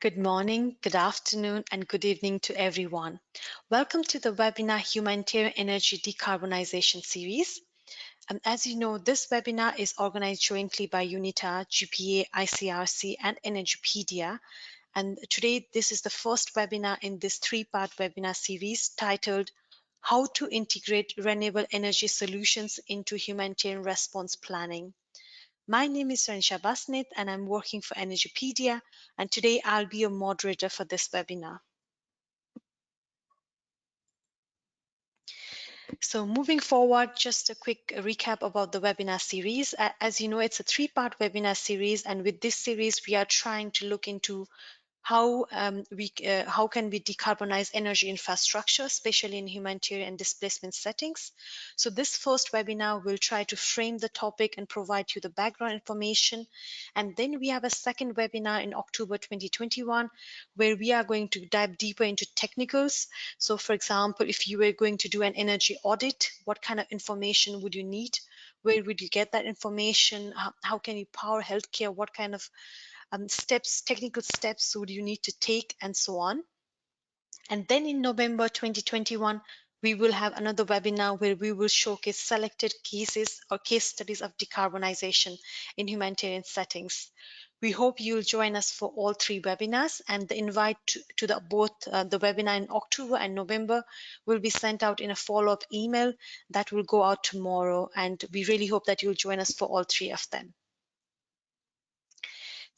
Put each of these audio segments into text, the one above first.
Good morning, good afternoon, and good evening to everyone. Welcome to the webinar Humanitarian Energy Decarbonisation series. As you know, this webinar is organized jointly by UNITA, GPA, ICRC, and Energypedia. And today, this is the first webinar in this three-part webinar series titled How to Integrate Renewable Energy Solutions into Humanitarian Response Planning. My name is Ranisha Basnet and I'm working for Energypedia, and today I'll be your moderator for this webinar. So moving forward, just a quick recap about the webinar series. As you know, it's a three-part webinar series, and with this series, we are trying to look into how can we decarbonize energy infrastructure, especially in humanitarian and displacement settings. So this first webinar will try to frame the topic and provide you the background information. And then we have a second webinar in October 2021, where we are going to dive deeper into technicals. So for example, if you were going to do an energy audit, what kind of information would you need? Where would you get that information? How can you power healthcare? What kind of technical steps would you need to take, and so on. And then in November 2021, we will have another webinar where we will showcase selected cases or case studies of decarbonization in humanitarian settings. We hope you'll join us for all three webinars, and the invite to both the webinar in October and November will be sent out in a follow-up email that will go out tomorrow, and we really hope that you'll join us for all three of them.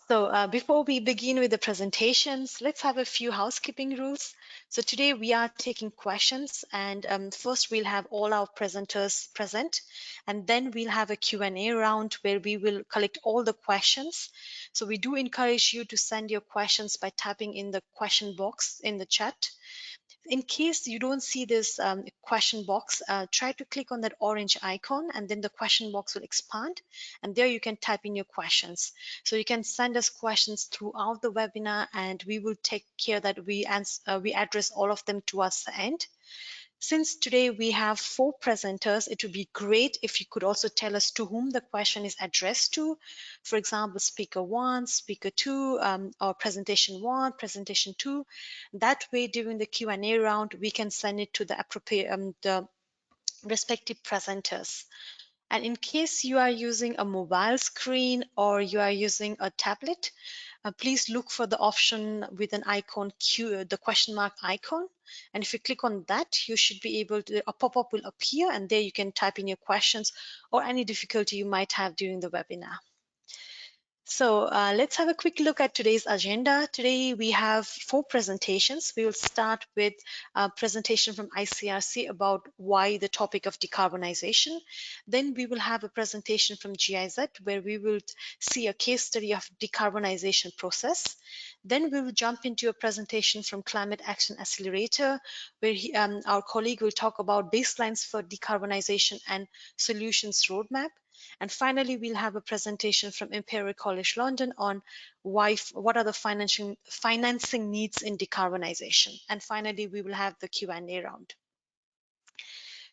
So before we begin with the presentations, let's have a few housekeeping rules. So today we are taking questions, and first we'll have all our presenters present, and then we'll have a Q&A round where we will collect all the questions. So we do encourage you to send your questions by tapping in the question box in the chat. In case you don't see this question box, try to click on that orange icon, and then the question box will expand, and there you can type in your questions. So you can send us questions throughout the webinar, and we will take care that we address all of them towards the end. Since today we have 4 presenters, it would be great if you could also tell us to whom the question is addressed to. For example, speaker 1, speaker 2, or presentation 1, presentation 2. That way, during the Q&A round, we can send it to the appropriate, the respective presenters. And in case you are using a mobile screen or you are using a tablet, please look for the option with an icon, the question mark icon. And if you click on that, you should be able to, a pop-up will appear, and there you can type in your questions or any difficulty you might have during the webinar. So let's have a quick look at today's agenda. Today we have 4 presentations. We will start with a presentation from ICRC about why the topic of decarbonization. Then we will have a presentation from GIZ where we will see a case study of decarbonization process. Then we will jump into a presentation from Climate Action Accelerator, where our colleague will talk about baselines for decarbonization and solutions roadmap. And finally, we'll have a presentation from Imperial College London on what are the financing needs in decarbonization. And finally, we will have the Q&A round.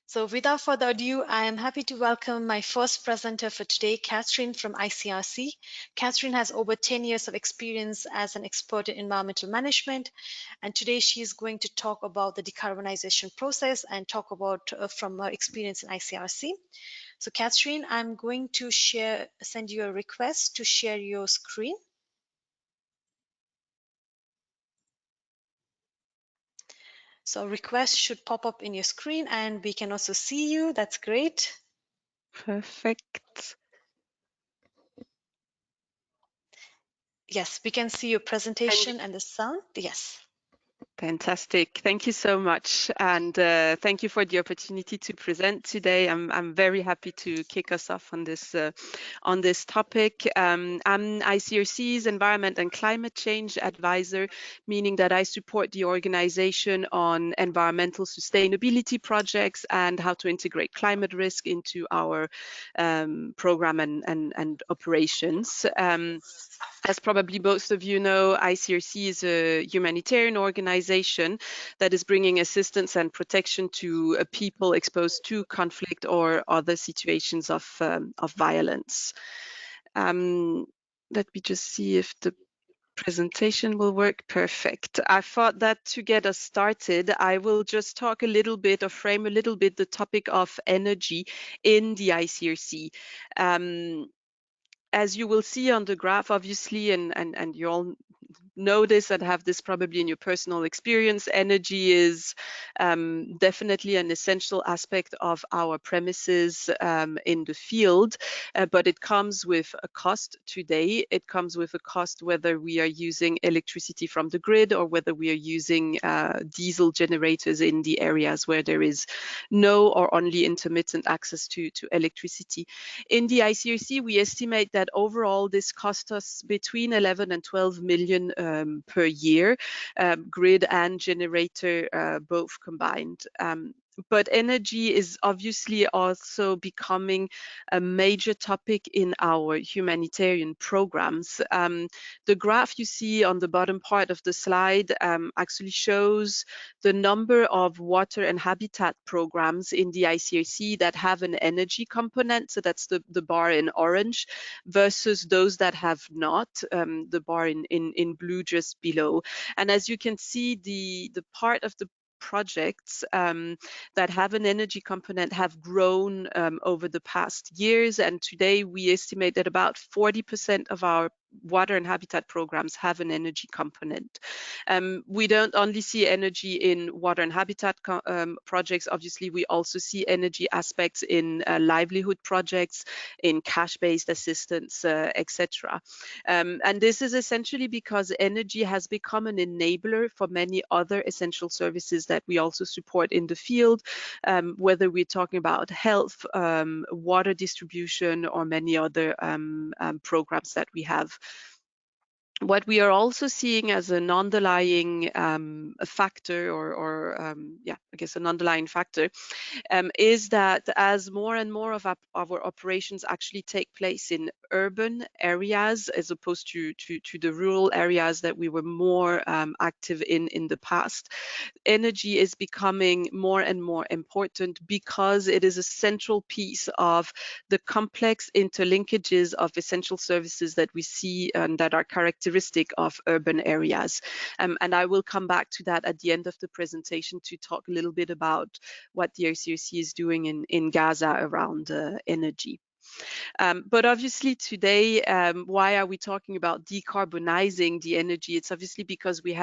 So without further ado, I am happy to welcome my first presenter for today, Catherine from ICRC. Catherine has over 10 years of experience as an expert in environmental management, and today she is going to talk about the decarbonization process and talk about from her experience in ICRC. So Catherine, I'm going to send you a request to share your screen. So request should pop up in your screen, and we can also see you. That's great. Perfect. Yes, we can see your presentation and the sound. Yes. Fantastic. Thank you so much. And thank you for the opportunity to present today. I'm very happy to kick us off on this topic. I'm ICRC's Environment and Climate Change Advisor, meaning that I support the organization on environmental sustainability projects and how to integrate climate risk into our program and operations. As probably most of you know, ICRC is a humanitarian organization that is bringing assistance and protection to people exposed to conflict or other situations of violence. Let me just see if the Presentation will work perfect. I thought that to get us started, I will just talk a little bit or frame a little bit the topic of energy in the ICRC. As you will see on the graph, obviously, and you all know this and have this probably in your personal experience, energy is definitely an essential aspect of our premises in the field, but it comes with a cost today. It comes with a cost whether we are using electricity from the grid or whether we are using diesel generators in the areas where there is no or only intermittent access to electricity. In the ICRC, we estimate that overall this cost us between 11 and 12 million per year, grid and generator both combined. But energy is obviously also becoming a major topic in our humanitarian programs. The graph you see on the bottom part of the slide actually shows the number of water and habitat programs in the ICRC that have an energy component, so that's the bar in orange, versus those that have not, the bar in blue just below. And as you can see, the part of the projects that have an energy component have grown over the past years, and today we estimate that about 40% of our water and habitat programs have an energy component. We don't only see energy in water and habitat projects. Obviously, we also see energy aspects in livelihood projects, in cash-based assistance, etc. And this is essentially because energy has become an enabler for many other essential services that we also support in the field, whether we're talking about health, water distribution, or many other programs that we have. What we are also seeing as an underlying factor, or I guess an underlying factor, is that as more and more of our operations actually take place in urban areas as opposed to the rural areas that we were more active in the past, energy is becoming more and more important because it is a central piece of the complex interlinkages of essential services that we see and that are characteristic of urban areas. And I will come back to that at the end of the presentation to talk a little bit about what the ICRC is doing in Gaza around energy. But obviously today, why are we talking about decarbonizing the energy? It's obviously because we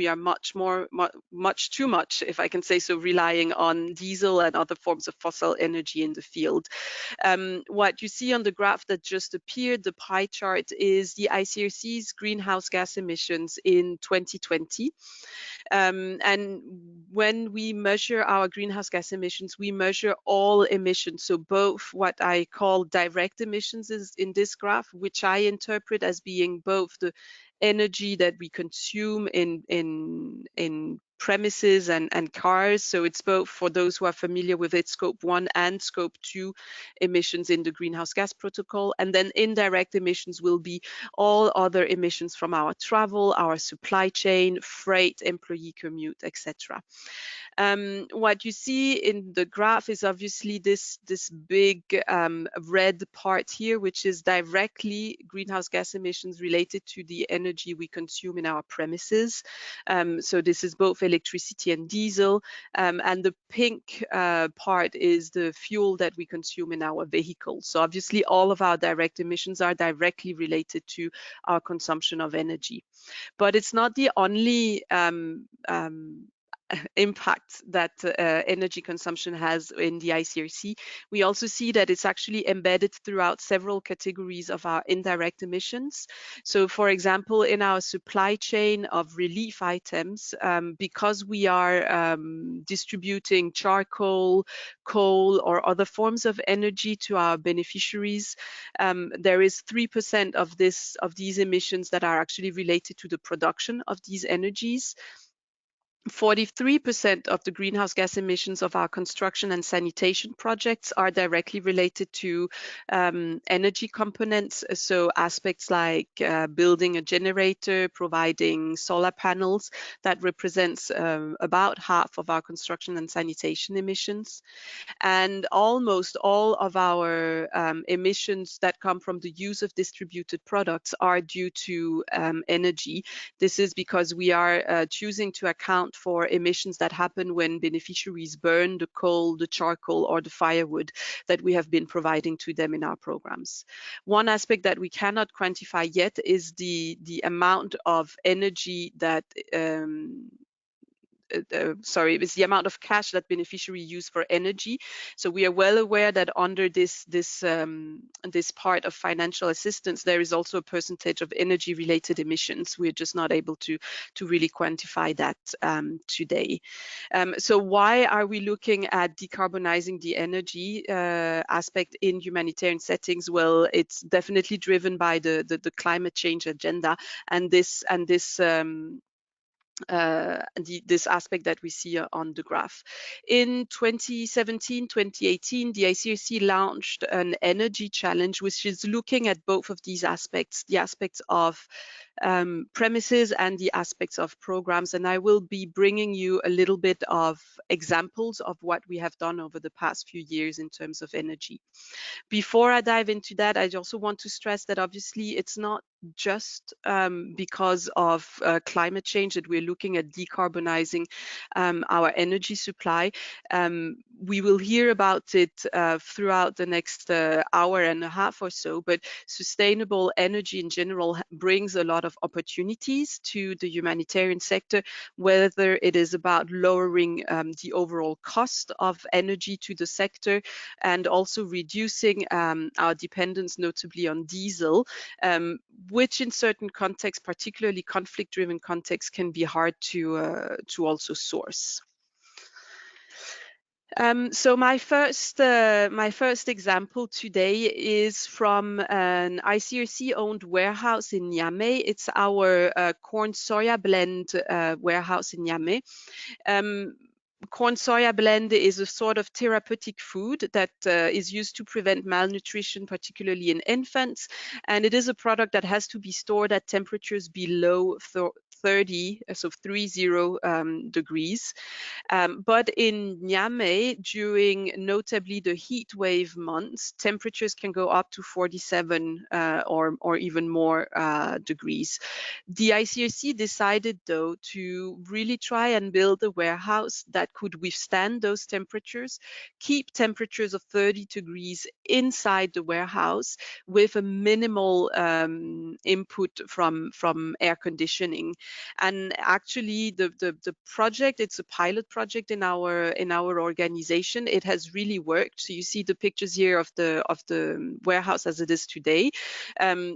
are much too much, if I can say so, relying on diesel and other forms of fossil energy in the field. What you see on the graph that just appeared, the pie chart, is the ICRC's greenhouse gas emissions in 2020. And when we measure our greenhouse gas emissions, we measure all emissions. So both what I call direct emissions is in this graph, which I interpret as being both the energy that we consume in premises and cars. So it's both, for those who are familiar with it, scope 1 and scope 2 emissions in the greenhouse gas protocol. And then indirect emissions will be all other emissions from our travel, our supply chain, freight, employee commute, etc. What you see in the graph is obviously this big red part here, which is directly greenhouse gas emissions related to the energy we consume in our premises. So this is both electricity and diesel, and the pink part is the fuel that we consume in our vehicles. So obviously all of our direct emissions are directly related to our consumption of energy. But it's not the only impact that energy consumption has in the ICRC. We also see that it's actually embedded throughout several categories of our indirect emissions. So for example, in our supply chain of relief items, because we are distributing charcoal, coal, or other forms of energy to our beneficiaries, there is 3% of these emissions that are actually related to the production of these energies. 43% of the greenhouse gas emissions of our construction and sanitation projects are directly related to energy components. So aspects like building a generator, providing solar panels, that represents about half of our construction and sanitation emissions. And almost all of our emissions that come from the use of distributed products are due to energy. This is because we are choosing to account for emissions that happen when beneficiaries burn the coal, the charcoal, or the firewood that we have been providing to them in our programs. One aspect that we cannot quantify yet is the amount of energy that it's the amount of cash that beneficiary use for energy. So we are well aware that under this part of financial assistance, there is also a percentage of energy-related emissions. We're just not able to really quantify that today. So why are we looking at decarbonizing the energy aspect in humanitarian settings? Well, it's definitely driven by the climate change agenda and this this aspect that we see on the graph. In 2017, 2018, the ICRC launched an energy challenge, which is looking at both of these aspects, the aspects of premises and the aspects of programs. And I will be bringing you a little bit of examples of what we have done over the past few years in terms of energy. Before I dive into that, I also want to stress that obviously it's not just because of climate change that we're looking at decarbonizing our energy supply. We will hear about it throughout the next hour and a half or so, but sustainable energy in general brings a lot of opportunities to the humanitarian sector, whether it is about lowering the overall cost of energy to the sector and also reducing our dependence notably on diesel, which in certain contexts, particularly conflict-driven contexts, can be hard to also source. So my first example today is from an ICRC-owned warehouse in Niamey. It's our corn soya blend warehouse in Niamey. Corn soya blend is a sort of therapeutic food that is used to prevent malnutrition, particularly in infants. And it is a product that has to be stored at temperatures below 30, so 30 degrees. But in Niamey, during notably the heat wave months, temperatures can go up to 47 or even more degrees. The ICRC decided, though, to really try and build a warehouse that could withstand those temperatures, keep temperatures of 30 degrees inside the warehouse with a minimal input from air conditioning. And actually, the project, it's a pilot project in our organization. It has really worked. So you see the pictures here of the warehouse as it is today.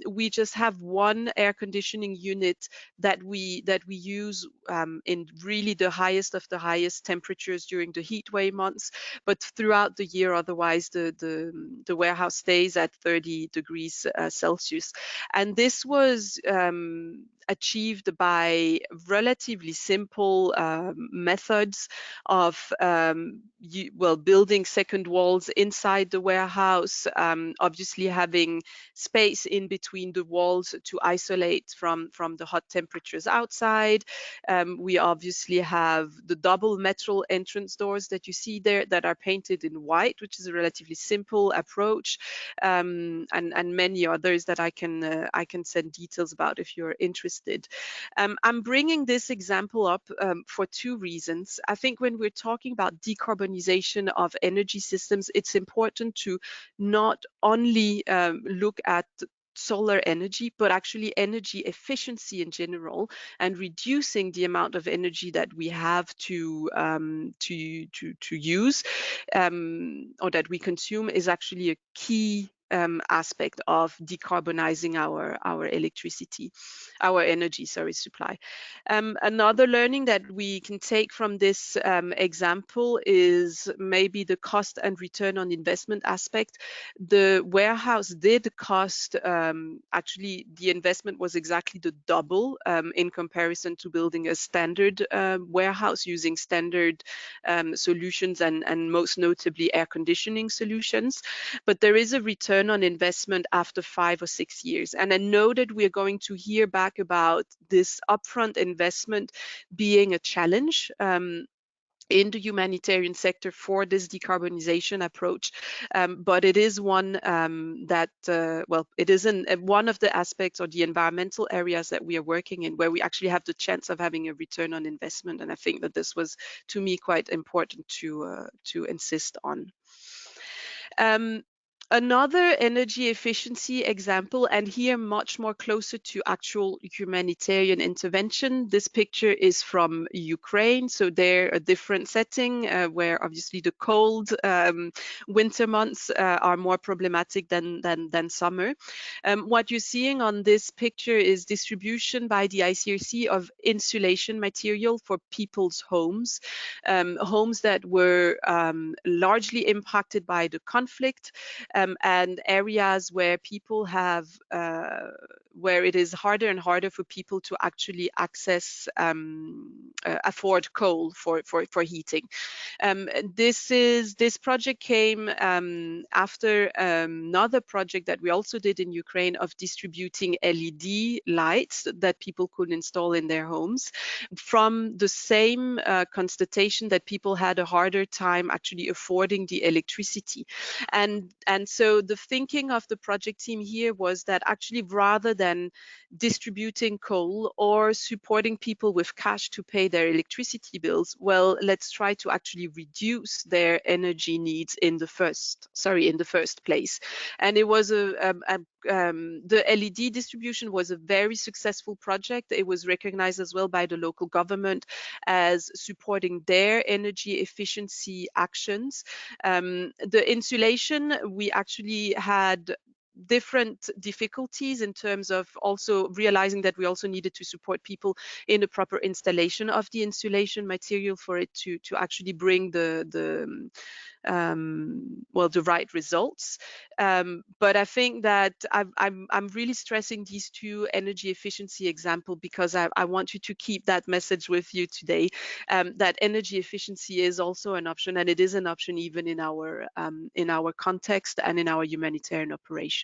We just have one air conditioning unit that we use in really the highest of the highest temperatures during the heat wave months, but throughout the year, otherwise the warehouse stays at 30 degrees Celsius. And this was achieved by relatively simple methods of building second walls inside the warehouse, obviously having space in between the walls to isolate from the hot temperatures outside. We obviously have the double metal entrance doors that you see there that are painted in white, which is a relatively simple approach, and many others that I can send details about if you're interested. I'm bringing this example up for two reasons. I think when we're talking about decarbonization of energy systems, it's important to not only look at solar energy, but actually energy efficiency in general, and reducing the amount of energy that we have to use or that we consume is actually a key aspect of decarbonizing our energy, supply. Another learning that we can take from this example is maybe the cost and return on investment aspect. The warehouse did cost, actually the investment was exactly the double in comparison to building a standard warehouse using standard solutions and most notably air conditioning solutions. But there is a return on investment after 5 or 6 years. And I know that we're going to hear back about this upfront investment being a challenge in the humanitarian sector for this decarbonization approach, but it is one that, well, it is one of the aspects or the environmental areas that we are working in where we actually have the chance of having a return on investment. And I think that this was, to me, quite important to insist on. Another energy efficiency example, and here much more closer to actual humanitarian intervention. This picture is from Ukraine, so there a different setting where obviously the cold winter months are more problematic than summer. What you're seeing on this picture is distribution by the ICRC of insulation material for people's homes, homes that were largely impacted by the conflict, and areas where people have, where it is harder and harder for people to actually access, afford coal for heating. This project came after another project that we also did in Ukraine of distributing LED lights that people could install in their homes, from the same constatation that people had a harder time actually affording the electricity. And so the thinking of the project team here was that actually rather than distributing coal or supporting people with cash to pay their electricity bills, well, let's try to actually reduce their energy needs in the first place. And it was the LED distribution was a very successful project. It was recognized as well by the local government as supporting their energy efficiency actions. The insulation, we actually had different difficulties in terms of also realizing that we also needed to support people in the proper installation of the insulation material for it to actually bring the right results. But I think that I'm really stressing these two energy efficiency examples because I want you to keep that message with you today, that energy efficiency is also an option, and it is an option even in our context and in our humanitarian operations.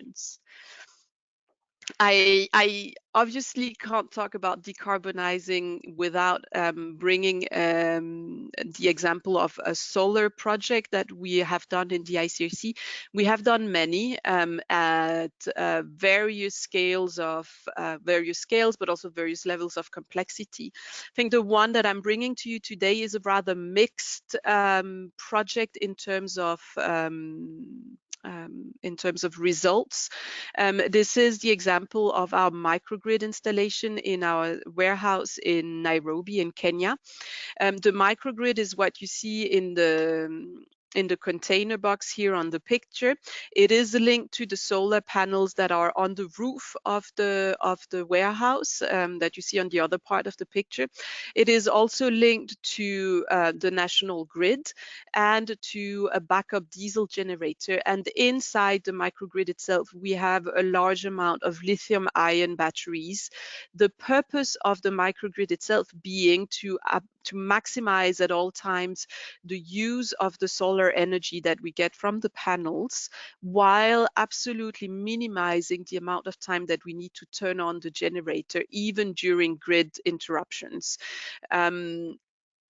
I obviously can't talk about decarbonizing without bringing the example of a solar project that we have done in the ICRC. We have done many at various scales, but also various levels of complexity. I think the one that I'm bringing to you today is a rather mixed project in terms of results. This is the example of our microgrid installation in our warehouse in Nairobi in Kenya. The microgrid is what you see in the container box here on the picture. It is linked to the solar panels that are on the roof of the warehouse that you see on the other part of the picture. It is also linked to the national grid and to a backup diesel generator. And inside the microgrid itself, we have a large amount of lithium-ion batteries. The purpose of the microgrid itself being to maximize at all times the use of the solar energy that we get from the panels, while absolutely minimizing the amount of time that we need to turn on the generator, even during grid interruptions.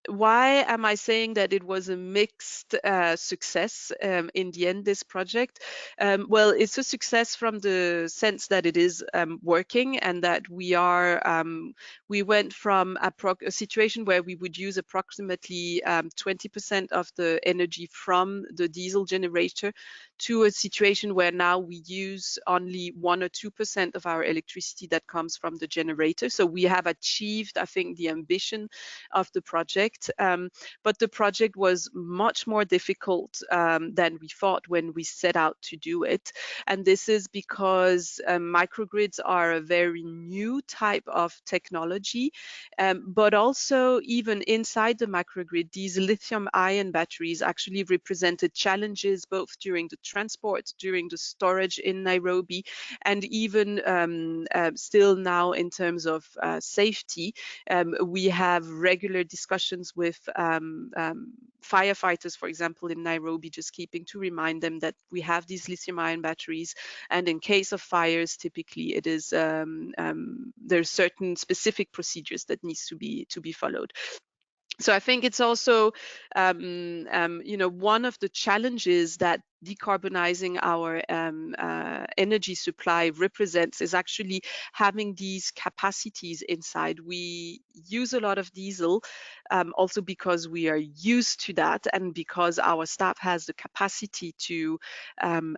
Why am I saying that it was a mixed success in the end, this project? Well, it's a success from the sense that it is working, and that we went from a situation where we would use approximately 20% of the energy from the diesel generator to a situation where now we use only 1 or 2% of our electricity that comes from the generator. So we have achieved, I think, the ambition of the project, but the project was much more difficult than we thought when we set out to do it. And this is because microgrids are a very new type of technology, but also even inside the microgrid, these lithium-ion batteries actually represented challenges both during the transport, during the storage in Nairobi, and even still now in terms of safety. We have regular discussions with firefighters, for example, in Nairobi, just keeping to remind them that we have these lithium-ion batteries, and in case of fires, typically it is there's certain specific procedures that needs to be followed. So I think it's also, one of the challenges that decarbonizing our energy supply represents is actually having these capacities inside. We use a lot of diesel also because we are used to that, and because our staff has the capacity to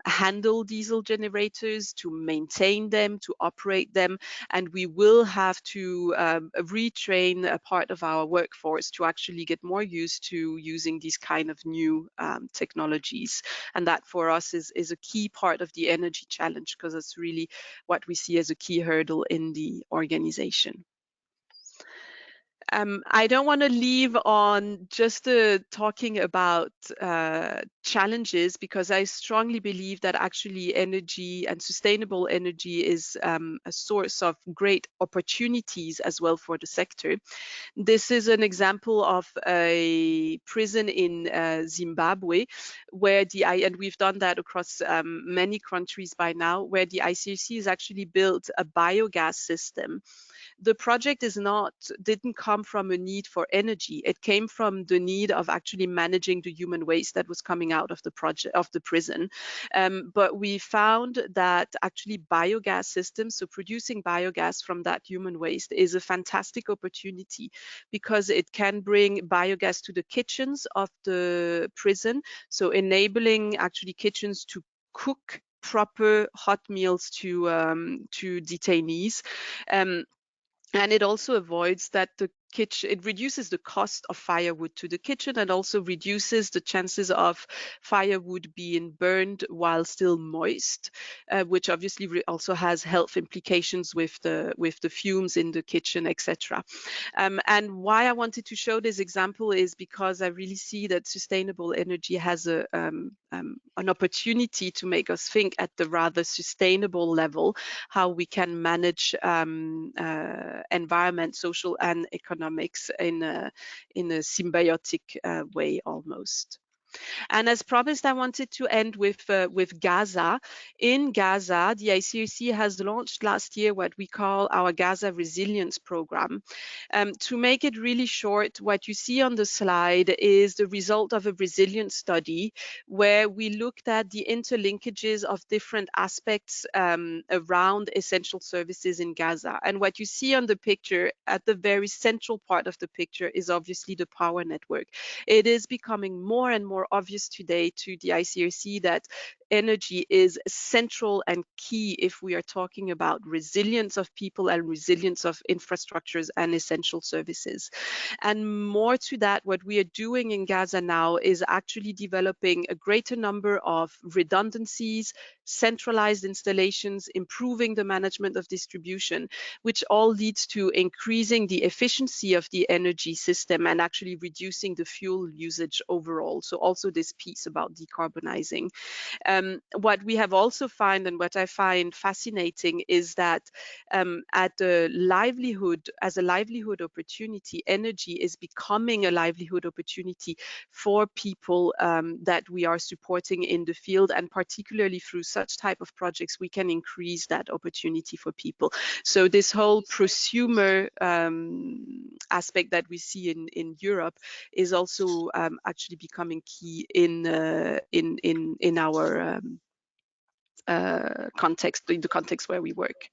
handle diesel generators, to maintain them, to operate them, and we will have to retrain a part of our workforce to actually get more used to using these kind of new technologies. And that for us is a key part of the energy challenge, because it's really what we see as a key hurdle in the organization. I don't want to leave on just talking about challenges, because I strongly believe that actually energy and sustainable energy is a source of great opportunities as well for the sector. This is an example of a prison in Zimbabwe, where and we've done that across many countries by now, where the ICRC has actually built a biogas system. The project didn't come from a need for energy. It came from the need of actually managing the human waste that was coming out of the prison. But we found that actually biogas systems, so producing biogas from that human waste, is a fantastic opportunity, because it can bring biogas to the kitchens of the prison, so enabling actually kitchens to cook proper hot meals to detainees. And it also avoids that it reduces the cost of firewood to the kitchen, and also reduces the chances of firewood being burned while still moist, which obviously also has health implications with the fumes in the kitchen, etc. And why I wanted to show this example is because I really see that sustainable energy has an opportunity to make us think at the rather sustainable level how we can manage environment, social and economics in a symbiotic way almost. And as promised, I wanted to end with Gaza. In Gaza, the ICRC has launched last year what we call our Gaza Resilience Program. To make it really short, what you see on the slide is the result of a resilience study, where we looked at the interlinkages of different aspects around essential services in Gaza. And what you see on the picture, at the very central part of the picture, is obviously the power network. It is becoming more and more obvious today to the ICRC that energy is central and key if we are talking about resilience of people and resilience of infrastructures and essential services. And more to that, what we are doing in Gaza now is actually developing a greater number of redundancies, centralized installations, improving the management of distribution, which all leads to increasing the efficiency of the energy system and actually reducing the fuel usage overall. So also this piece about decarbonizing. What we have also found, and what I find fascinating, is that as a livelihood opportunity, energy is becoming a livelihood opportunity for people that we are supporting in the field, and particularly through such type of projects, we can increase that opportunity for people. So this whole prosumer aspect that we see in Europe is also actually becoming key in our context, in the context where we work.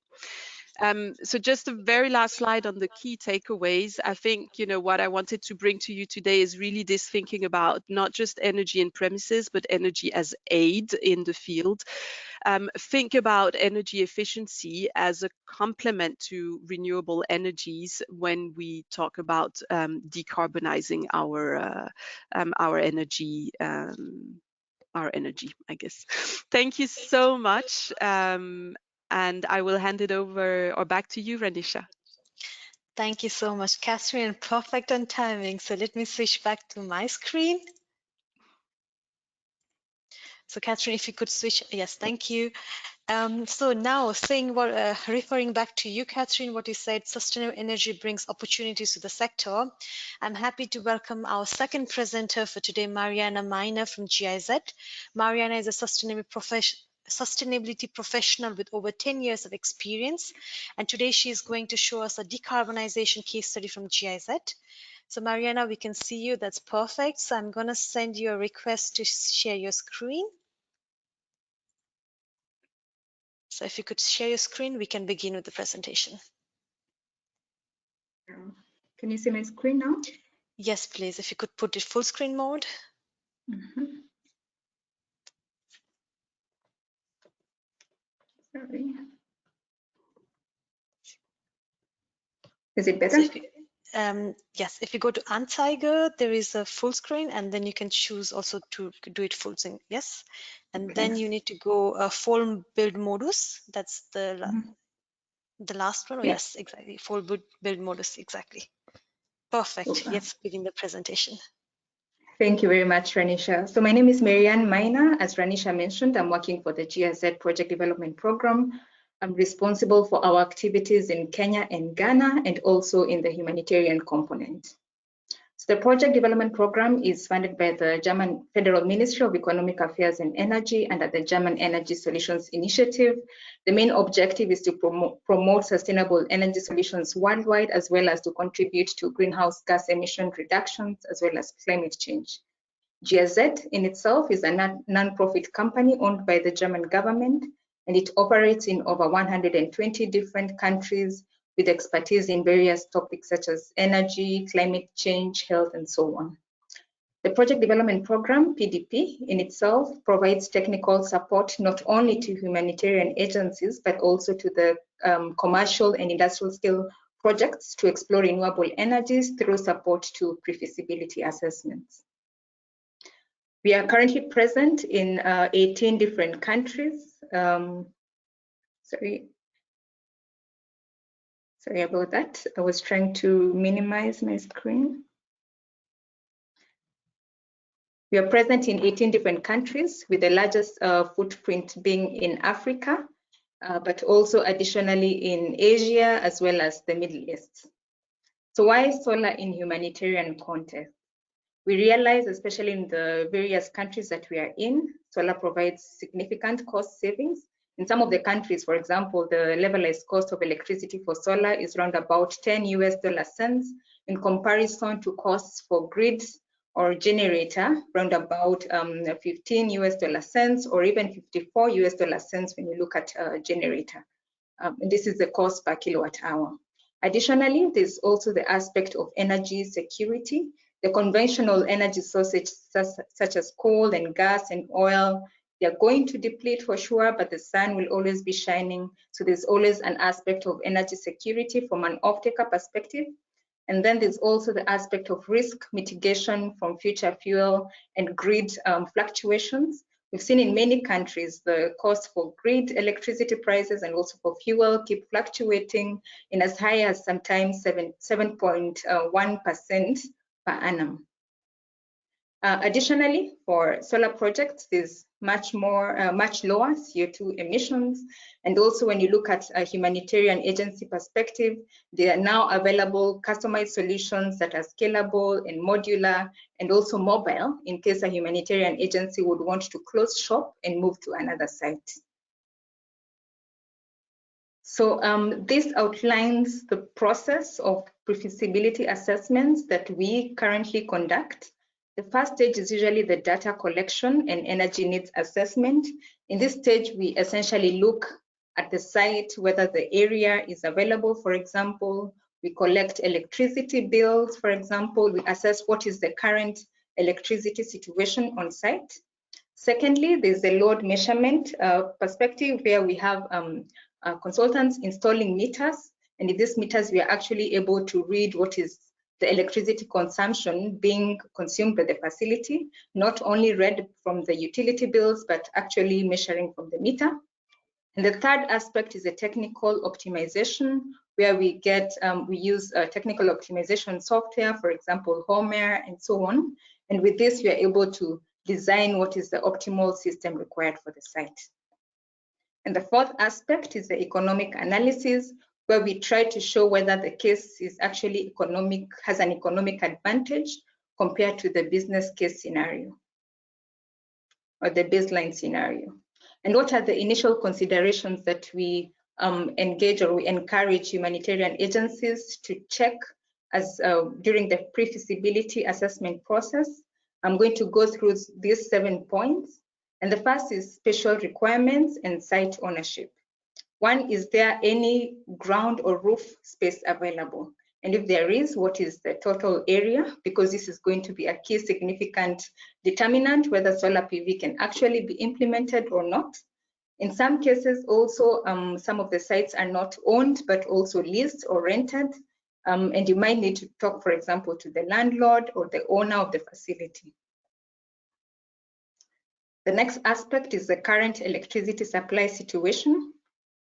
So just a very last slide on the key takeaways. I think, what I wanted to bring to you today is really this thinking about not just energy in premises, but energy as aid in the field. Think about energy efficiency as a complement to renewable energies when we talk about decarbonizing our energy. Our energy, I guess. Thank you so much. And I will hand it over or back to you, Renisha. Thank you so much, Catherine. Perfect on timing. So let me switch back to my screen. So Catherine, if you could switch, yes, thank you. So now referring back to you, Catherine, what you said, sustainable energy brings opportunities to the sector. I'm happy to welcome our second presenter for today, Mariana Miner from GIZ. Mariana is a sustainability professional with over 10 years of experience. And today she is going to show us a decarbonization case study from GIZ. So Mariana, we can see you. That's perfect. So I'm going to send you a request to share your screen. So if you could share your screen, we can begin with the presentation. Can you see my screen now? Yes, please. If you could put it full screen mode. Sorry. Is it better? So yes, if you go to Anzeige, there is a full screen, and then you can choose also to do it full screen. Yes, and then you need to go full build modus. That's the last one. Oh, Yeah. yes, exactly. Full build modus. Exactly. Perfect. Super. Let's begin the presentation. Thank you very much, Ranisha. So my name is Marianne Miner. As Ranisha mentioned, I'm working for the GIZ Project Development Program. I'm responsible for our activities in Kenya and Ghana, and also in the humanitarian component. So the Project Development Program is funded by the German Federal Ministry of Economic Affairs and Energy under the German Energy Solutions Initiative. The main objective is to promote sustainable energy solutions worldwide, as well as to contribute to greenhouse gas emission reductions, as well as climate change. GIZ in itself is a non-profit company owned by the German government, and it operates in over 120 different countries with expertise in various topics such as energy, climate change, health, and so on. The Project Development Program, PDP, in itself provides technical support not only to humanitarian agencies, but also to the commercial and industrial scale projects to explore renewable energies through support to pre-feasibility assessments. We are currently present in 18 different countries. Sorry about that. I was trying to minimize my screen. We are present in 18 different countries, with the largest footprint being in Africa, but also additionally in Asia, as well as the Middle East. So why solar in humanitarian context? We realize, especially in the various countries that we are in, solar provides significant cost savings. In some of the countries, for example, the levelized cost of electricity for solar is around about 10 US dollar cents in comparison to costs for grids or generator, around about 15 US dollar cents or even 54 US dollar cents when you look at a generator. And this is the cost per kilowatt hour. Additionally, there's also the aspect of energy security. The conventional energy sources such as coal and gas and oil, they're going to deplete for sure, but the sun will always be shining. So there's always an aspect of energy security from an off-taker perspective. And then there's also the aspect of risk mitigation from future fuel and grid fluctuations. We've seen in many countries the cost for grid electricity prices and also for fuel keep fluctuating in as high as sometimes 7.1% per annum. Additionally, for solar projects, there's much lower CO2 emissions. And also when you look at a humanitarian agency perspective, there are now available customized solutions that are scalable and modular and also mobile in case a humanitarian agency would want to close shop and move to another site. So this outlines the process of pre-feasibility assessments that we currently conduct. The first stage is usually the data collection and energy needs assessment. In this stage, we essentially look at the site, whether the area is available, for example. We collect electricity bills, for example. We assess what is the current electricity situation on site. Secondly, there's the load measurement perspective, where we have consultants installing meters. And in these meters, we are actually able to read what is the electricity consumption being consumed by the facility, not only read from the utility bills, but actually measuring from the meter. And the third aspect is a technical optimization, where we use technical optimization software, for example, Homer and so on. And with this, we are able to design what is the optimal system required for the site. And the fourth aspect is the economic analysis, where we try to show whether the case is actually has an economic advantage compared to the business case scenario or the baseline scenario. And what are the initial considerations that we engage or we encourage humanitarian agencies to check as during the pre-feasibility assessment process? I'm going to go through these 7 points. And the first is special requirements and site ownership. One, is there any ground or roof space available? And if there is, what is the total area? Because this is going to be a key significant determinant whether solar PV can actually be implemented or not. In some cases also, some of the sites are not owned, but also leased or rented. And you might need to talk, for example, to the landlord or the owner of the facility. The next aspect is the current electricity supply situation.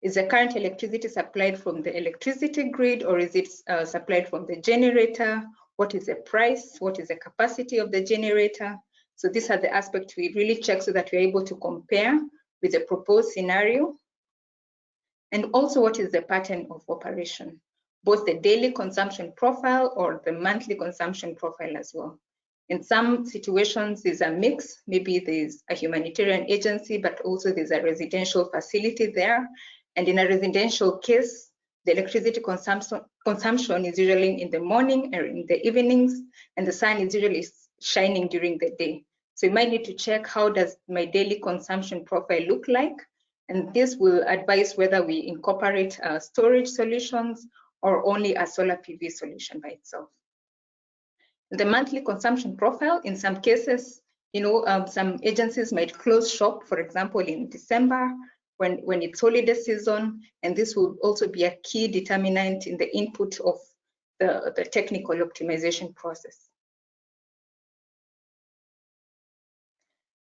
Is the current electricity supplied from the electricity grid, or is it supplied from the generator? What is the price? What is the capacity of the generator? So these are the aspects we really check so that we're able to compare with the proposed scenario. And also, what is the pattern of operation? Both the daily consumption profile or the monthly consumption profile as well. In some situations, there's a mix. Maybe there's a humanitarian agency, but also there's a residential facility there. And in a residential case, the electricity consumption is usually in the morning or in the evenings, and the sun is usually shining during the day. So you might need to check, how does my daily consumption profile look like? And this will advise whether we incorporate storage solutions or only a solar PV solution by itself. The monthly consumption profile, in some cases, some agencies might close shop, for example, in December when it's holiday season, and this will also be a key determinant in the input of the technical optimization process.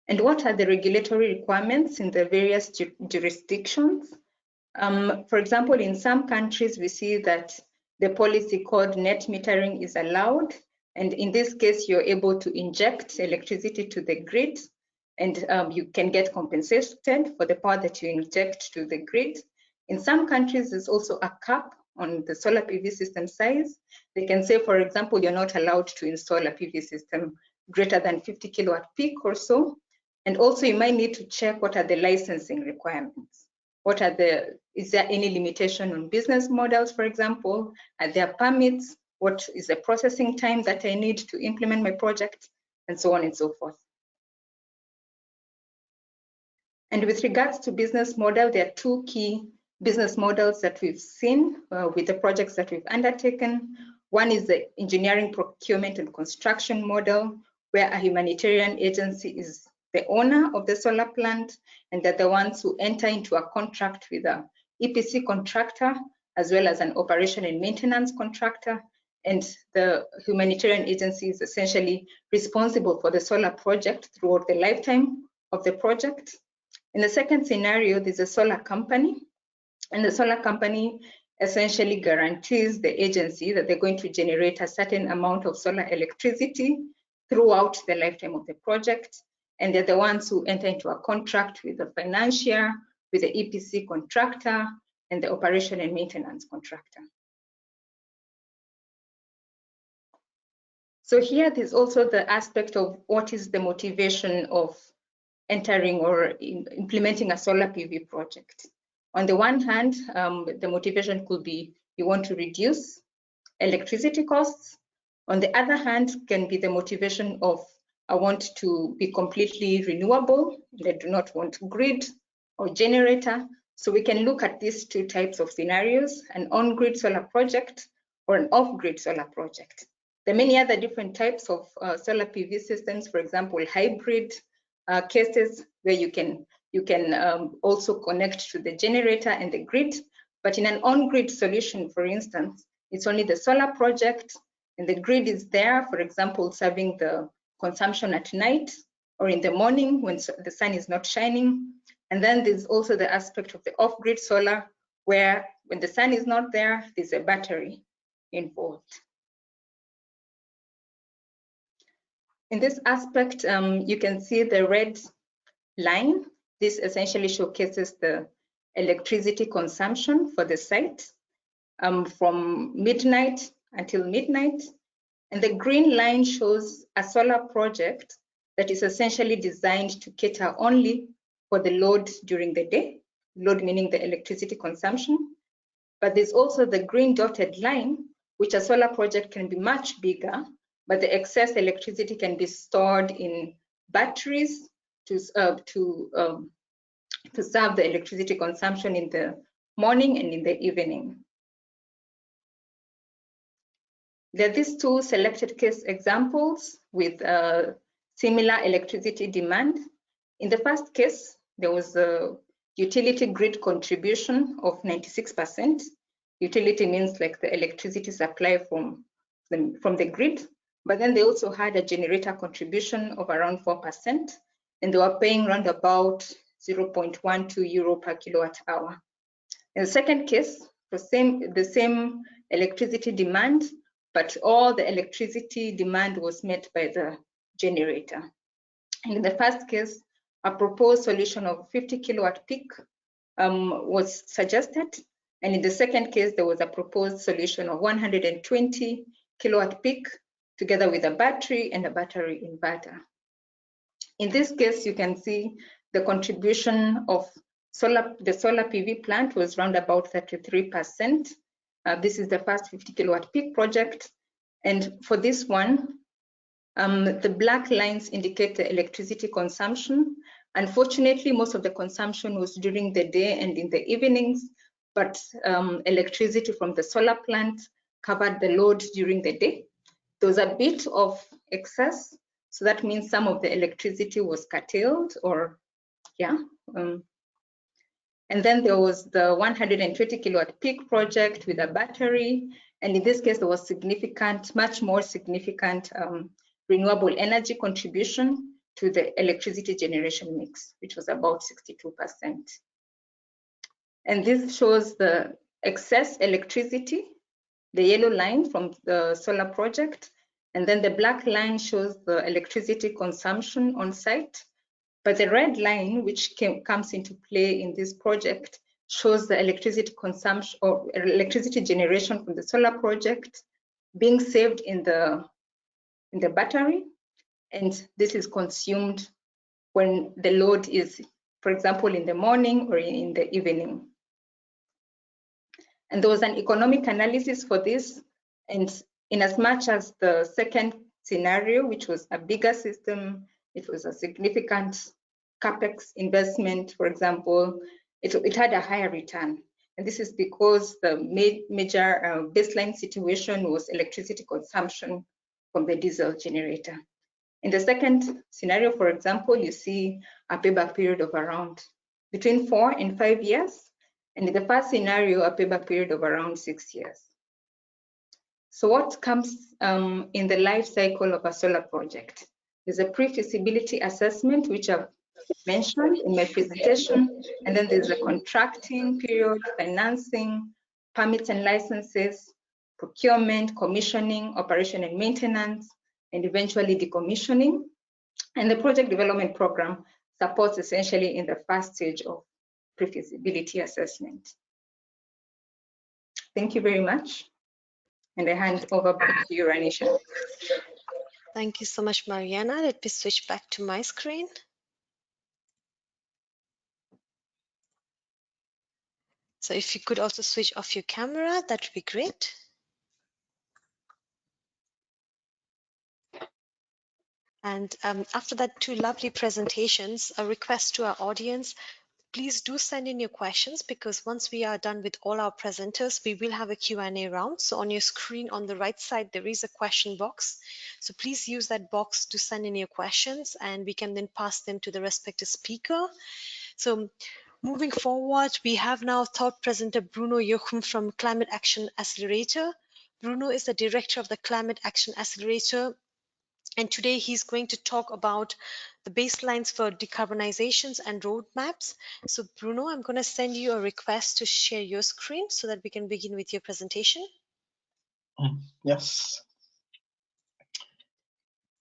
And what are the regulatory requirements in the various jurisdictions? For example, in some countries, we see that the policy called net metering is allowed. And in this case, you're able to inject electricity to the grid, and you can get compensated for the power that you inject to the grid. In some countries, there's also a cap on the solar PV system size. They can say, for example, you're not allowed to install a PV system greater than 50 kilowatt peak or so. And also, you might need to check what are the licensing requirements. Is there any limitation on business models, for example? Are there permits? What is the processing time that I need to implement my project? And so on and so forth. And with regards to business model, there are 2 key business models that we've seen with the projects that we've undertaken. One is the engineering, procurement, and construction model, where a humanitarian agency is the owner of the solar plant, and they're the ones who enter into a contract with an EPC contractor, as well as an operation and maintenance contractor. And the humanitarian agency is essentially responsible for the solar project throughout the lifetime of the project. In the second scenario, there's a solar company, and the solar company essentially guarantees the agency that they're going to generate a certain amount of solar electricity throughout the lifetime of the project. And they're the ones who enter into a contract with the financier, with the EPC contractor, and the operation and maintenance contractor. So here, there's also the aspect of what is the motivation of entering or implementing a solar PV project. On the one hand, the motivation could be you want to reduce electricity costs. On the other hand, can be the motivation of I want to be completely renewable. I do not want grid or generator. So we can look at these two types of scenarios, an on-grid solar project or an off-grid solar project. There are many other different types of solar PV systems, for example, hybrid cases where you can also connect to the generator and the grid. But in an on-grid solution, for instance, it's only the solar project and the grid is there, for example, serving the consumption at night or in the morning when the sun is not shining. And then there's also the aspect of the off-grid solar, where when the sun is not there, there's a battery involved. In this aspect, you can see the red line. This essentially showcases the electricity consumption for the site from midnight until midnight. And the green line shows a solar project that is essentially designed to cater only for the load during the day, load meaning the electricity consumption. But there's also the green dotted line, which a solar project can be much bigger, but the excess electricity can be stored in batteries to serve the electricity consumption in the morning and in the evening. There are these two selected case examples with similar electricity demand. In the first case, there was a utility grid contribution of 96%. Utility means like the electricity supply from the grid, but then they also had a generator contribution of around 4%, and they were paying around about 0.12 euro per kilowatt hour. In the second case, the same electricity demand, but all the electricity demand was met by the generator. And in the first case, a proposed solution of 50 kilowatt peak was suggested. And in the second case, there was a proposed solution of 120 kilowatt peak together with a battery and a battery inverter. In this case, you can see the contribution of the solar PV plant was around about 33%. This is the first 50 kilowatt peak project. And for this one, the black lines indicate the electricity consumption. Unfortunately, most of the consumption was during the day and in the evenings, but electricity from the solar plant covered the load during the day. There was a bit of excess, so that means some of the electricity was curtailed, or yeah. And then there was the 120 kilowatt peak project with a battery. And in this case, there was significant, much more significant renewable energy contribution to the electricity generation mix, which was about 62%. And this shows the excess electricity, the yellow line from the solar project. And then the black line shows the electricity consumption on site. But the red line, which comes into play in this project, shows the electricity consumption or electricity generation from the solar project being saved in the battery. And this is consumed when the load is, for example, in the morning or in the evening. And there was an economic analysis for this. And in as much as the second scenario, which was a bigger system, it was a significant capex investment, for example, it had a higher return. And this is because the major baseline situation was electricity consumption from the diesel generator. In the second scenario, for example, you see a payback period of around between 4 and 5 years. And in the first scenario, a payback period of around 6 years. So what comes in the life cycle of a solar project? There's a pre-feasibility assessment, which I've mentioned in my presentation, and then there's a contracting period, financing, permits and licenses, procurement, commissioning, operation and maintenance, and eventually decommissioning. And the project development program supports essentially in the first stage of pre-feasibility assessment. Thank you very much. And I hand over back to you, Ranisha. Thank you so much, Mariana. Let me switch back to my screen. So if you could also switch off your camera, that would be great. And after that two lovely presentations, a request to our audience, Please do send in your questions, because once we are done with all our presenters, we will have a Q&A round. So on your screen on the right side, there is a question box. So please use that box to send in your questions, and we can then pass them to the respective speaker. So moving forward, we have now thought presenter Bruno Jochum from Climate Action Accelerator. Bruno is the director of the Climate Action Accelerator, and today he's going to talk about the baselines for decarbonizations and roadmaps. So Bruno, I'm going to send you a request to share your screen so that we can begin with your presentation. Yes.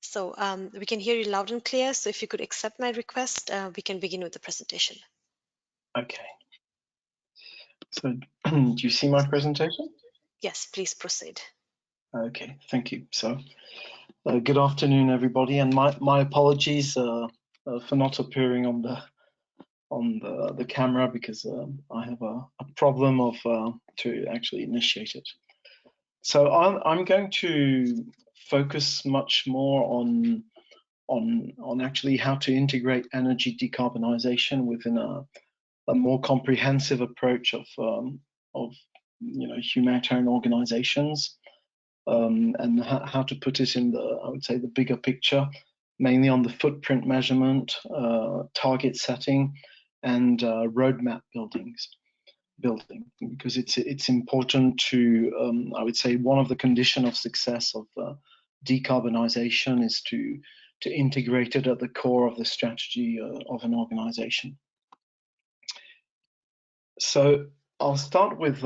So we can hear you loud and clear. So if you could accept my request, we can begin with the presentation. Okay. So do you see my presentation? Yes, please proceed. Okay, thank you. So good afternoon, everybody, and my apologies for not appearing on the camera, because I have a problem of to actually initiate it. So I'm going to focus much more on actually how to integrate energy decarbonisation within a more comprehensive approach of humanitarian organisations, and how to put it in I would say the bigger picture, mainly on the footprint measurement, target setting, and roadmap building, because it's important to I would say one of the conditions of success of decarbonisation is to integrate it at the core of the strategy of an organisation. So I'll start with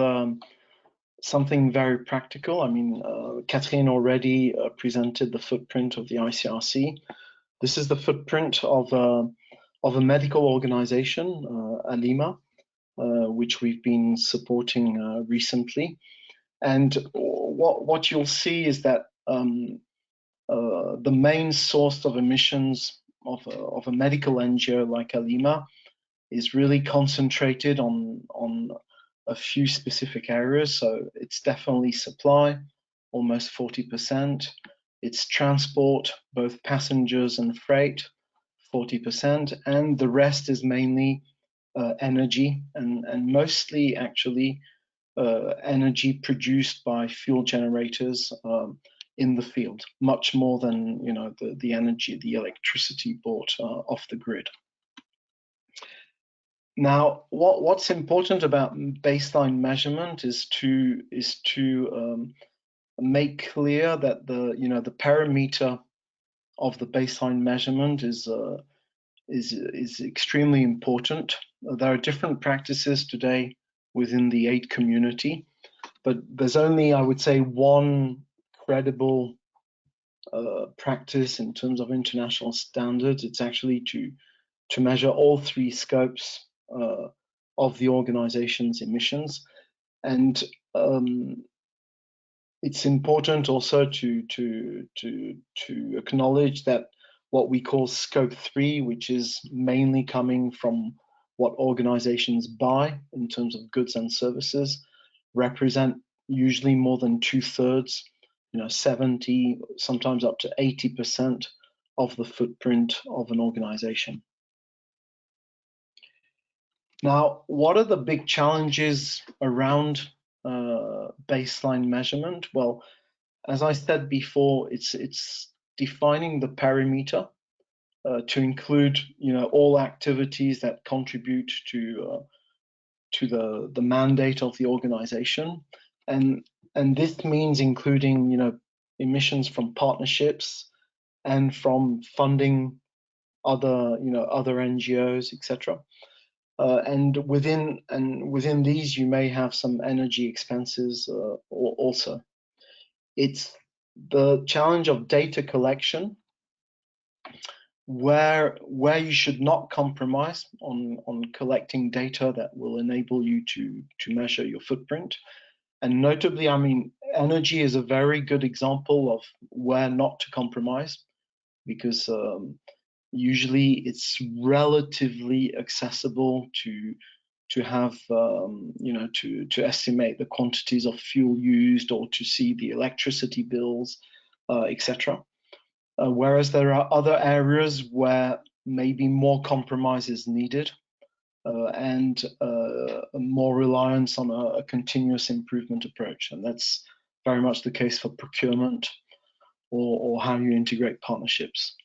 something very practical. I mean, Catherine already presented the footprint of the ICRC. This is the footprint of a medical organization, ALIMA, which we've been supporting recently. And what you'll see is that the main source of emissions of a medical NGO like ALIMA is really concentrated on a few specific areas. So it's definitely supply, almost 40%. It's transport, both passengers and freight, 40%. And the rest is mainly energy, and mostly actually energy produced by fuel generators in the field, much more than the energy, the electricity bought off the grid. Now, what's important about baseline measurement is to make clear that the parameter of the baseline measurement is extremely important. There are different practices today within the aid community, but there's only, I would say, one credible practice in terms of international standards. It's actually to measure all three scopes of the organization's emissions, and it's important also to acknowledge that what we call scope 3, which is mainly coming from what organizations buy in terms of goods and services, represent usually more than 2/3, 70, sometimes up to 80% of the footprint of an organization. Now, what are the big challenges around baseline measurement? Well, as I said before, it's defining the parameter to include, all activities that contribute to the mandate of the organization, and this means including, emissions from partnerships and from funding other NGOs, etc. And within these, you may have some energy expenses also. It's the challenge of data collection, where you should not compromise on collecting data that will enable you to measure your footprint. And notably, I mean, energy is a very good example of where not to compromise, because usually it's relatively accessible to have to estimate the quantities of fuel used, or to see the electricity bills, etc. Whereas there are other areas where maybe more compromise is needed. and more reliance on a continuous improvement approach. And that's very much the case for procurement or how you integrate partnerships.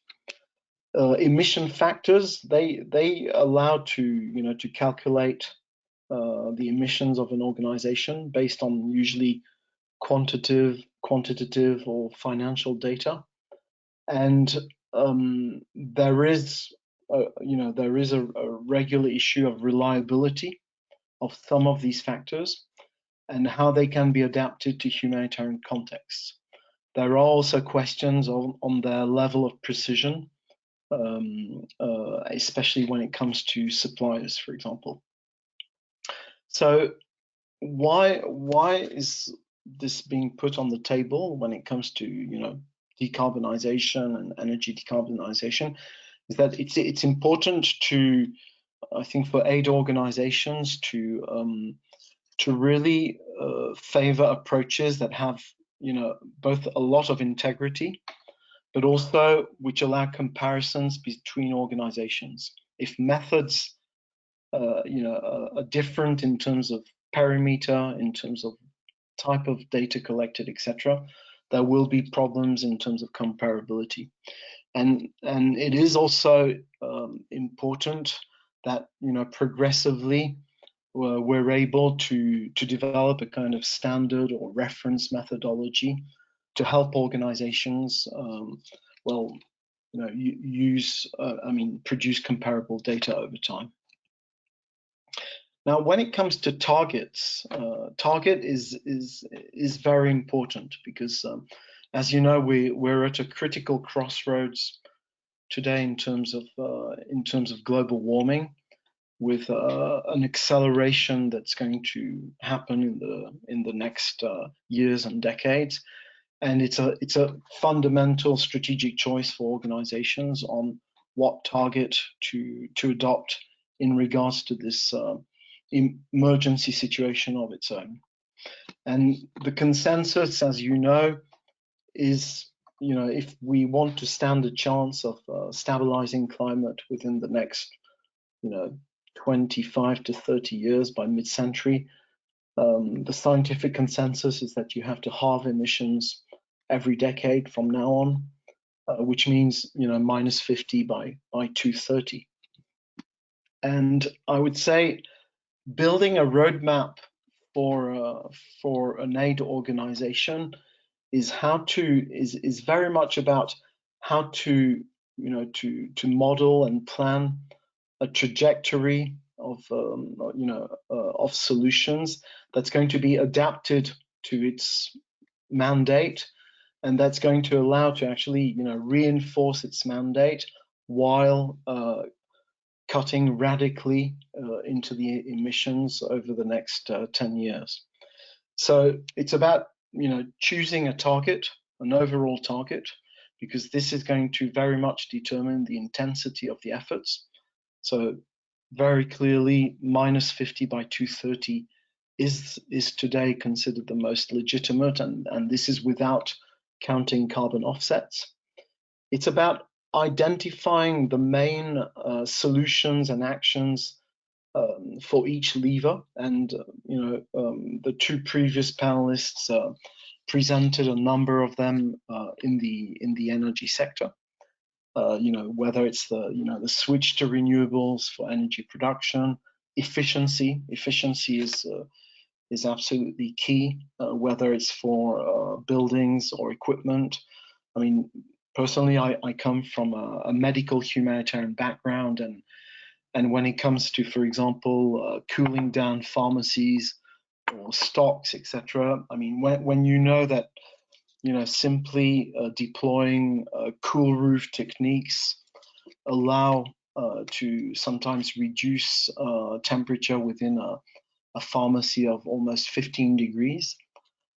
Emission factors, they allow to calculate the emissions of an organization based on usually quantitative or financial data. And there is a regular issue of reliability of some of these factors and how they can be adapted to humanitarian contexts. There are also questions on their level of precision, especially when it comes to suppliers, for example. So why is this being put on the table when it comes to decarbonisation and energy decarbonisation? Is that it's important to, I think, for aid organisations to really favour approaches that have both a lot of integrity, but also which allow comparisons between organisations. If methods are different in terms of perimeter, in terms of type of data collected, etc., there will be problems in terms of comparability. And it is also important that progressively we're able to develop a kind of standard or reference methodology to help organizations produce comparable data over time. Now, when it comes to targets, target is very important because, as you know, we're at a critical crossroads today in terms of global warming, with an acceleration that's going to happen in the next years and decades, and it's a fundamental strategic choice for organizations on what target to adopt in regards to this emergency situation of its own. And the consensus, as you know, is if we want to stand a chance of stabilizing climate within the next 25 to 30 years by mid-century, the scientific consensus is that you have to halve emissions every decade from now on, which means minus 50 by 2030. And I would say building a roadmap for an aid organization is very much about how to model and plan a trajectory of solutions that's going to be adapted to its mandate, and that's going to allow to actually reinforce its mandate while cutting radically into the emissions over the next 10 years. So it's about choosing a target, an overall target, because this is going to very much determine the intensity of the efforts. So very clearly, minus 50 by 2030 is today considered the most legitimate, and this is without counting carbon offsets. It's about identifying the main solutions and actions for each lever, and the two previous panelists presented a number of them in the energy sector. Whether it's the switch to renewables for energy production, efficiency is absolutely key. Whether it's for buildings or equipment. I mean, personally, I come from a medical humanitarian background, and when it comes to, for example, cooling down pharmacies or stocks, etc. I mean, when you know that simply deploying cool roof techniques allow to sometimes reduce temperature within a pharmacy of almost 15 degrees,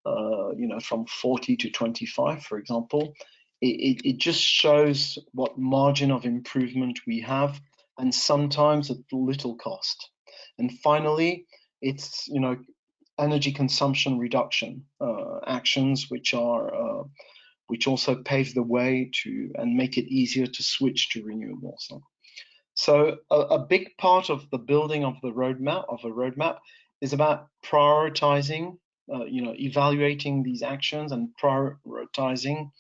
from 40 to 25, for example, it just shows what margin of improvement we have, and sometimes at little cost. And finally, it's energy consumption reduction actions, which also pave the way to and make it easier to switch to renewables. So a big part of the building of a roadmap is about prioritizing, evaluating these actions and prioritizing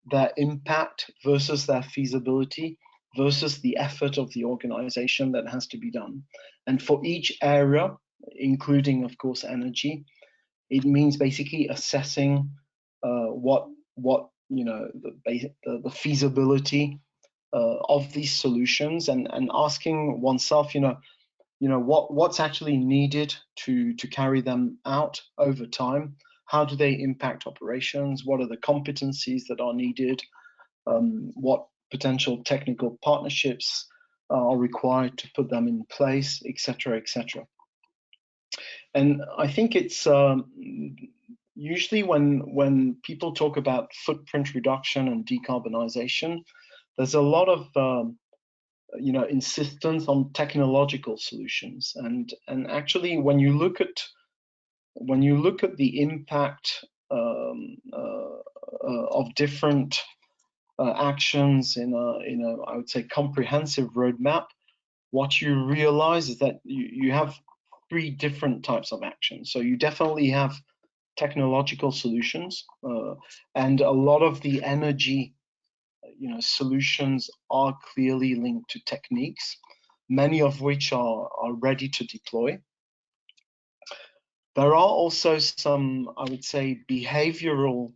their impact versus their feasibility versus the effort of the organization that has to be done. And for each area, including, of course, energy, it means basically assessing what the feasibility of these solutions, and asking oneself, what's actually needed to carry them out over time. How do they impact operations? What are the competencies that are needed? What potential technical partnerships are required to put them in place, etc., etc. And I think it's usually when people talk about footprint reduction and decarbonisation, there's a lot of insistence on technological solutions, and actually when you look at the impact of different actions in a I would say comprehensive roadmap, what you realize is that you have 3 different types of actions. So you definitely have technological solutions, and a lot of the energy solutions are clearly linked to techniques, many of which are ready to deploy. There are also some, I would say, behavioral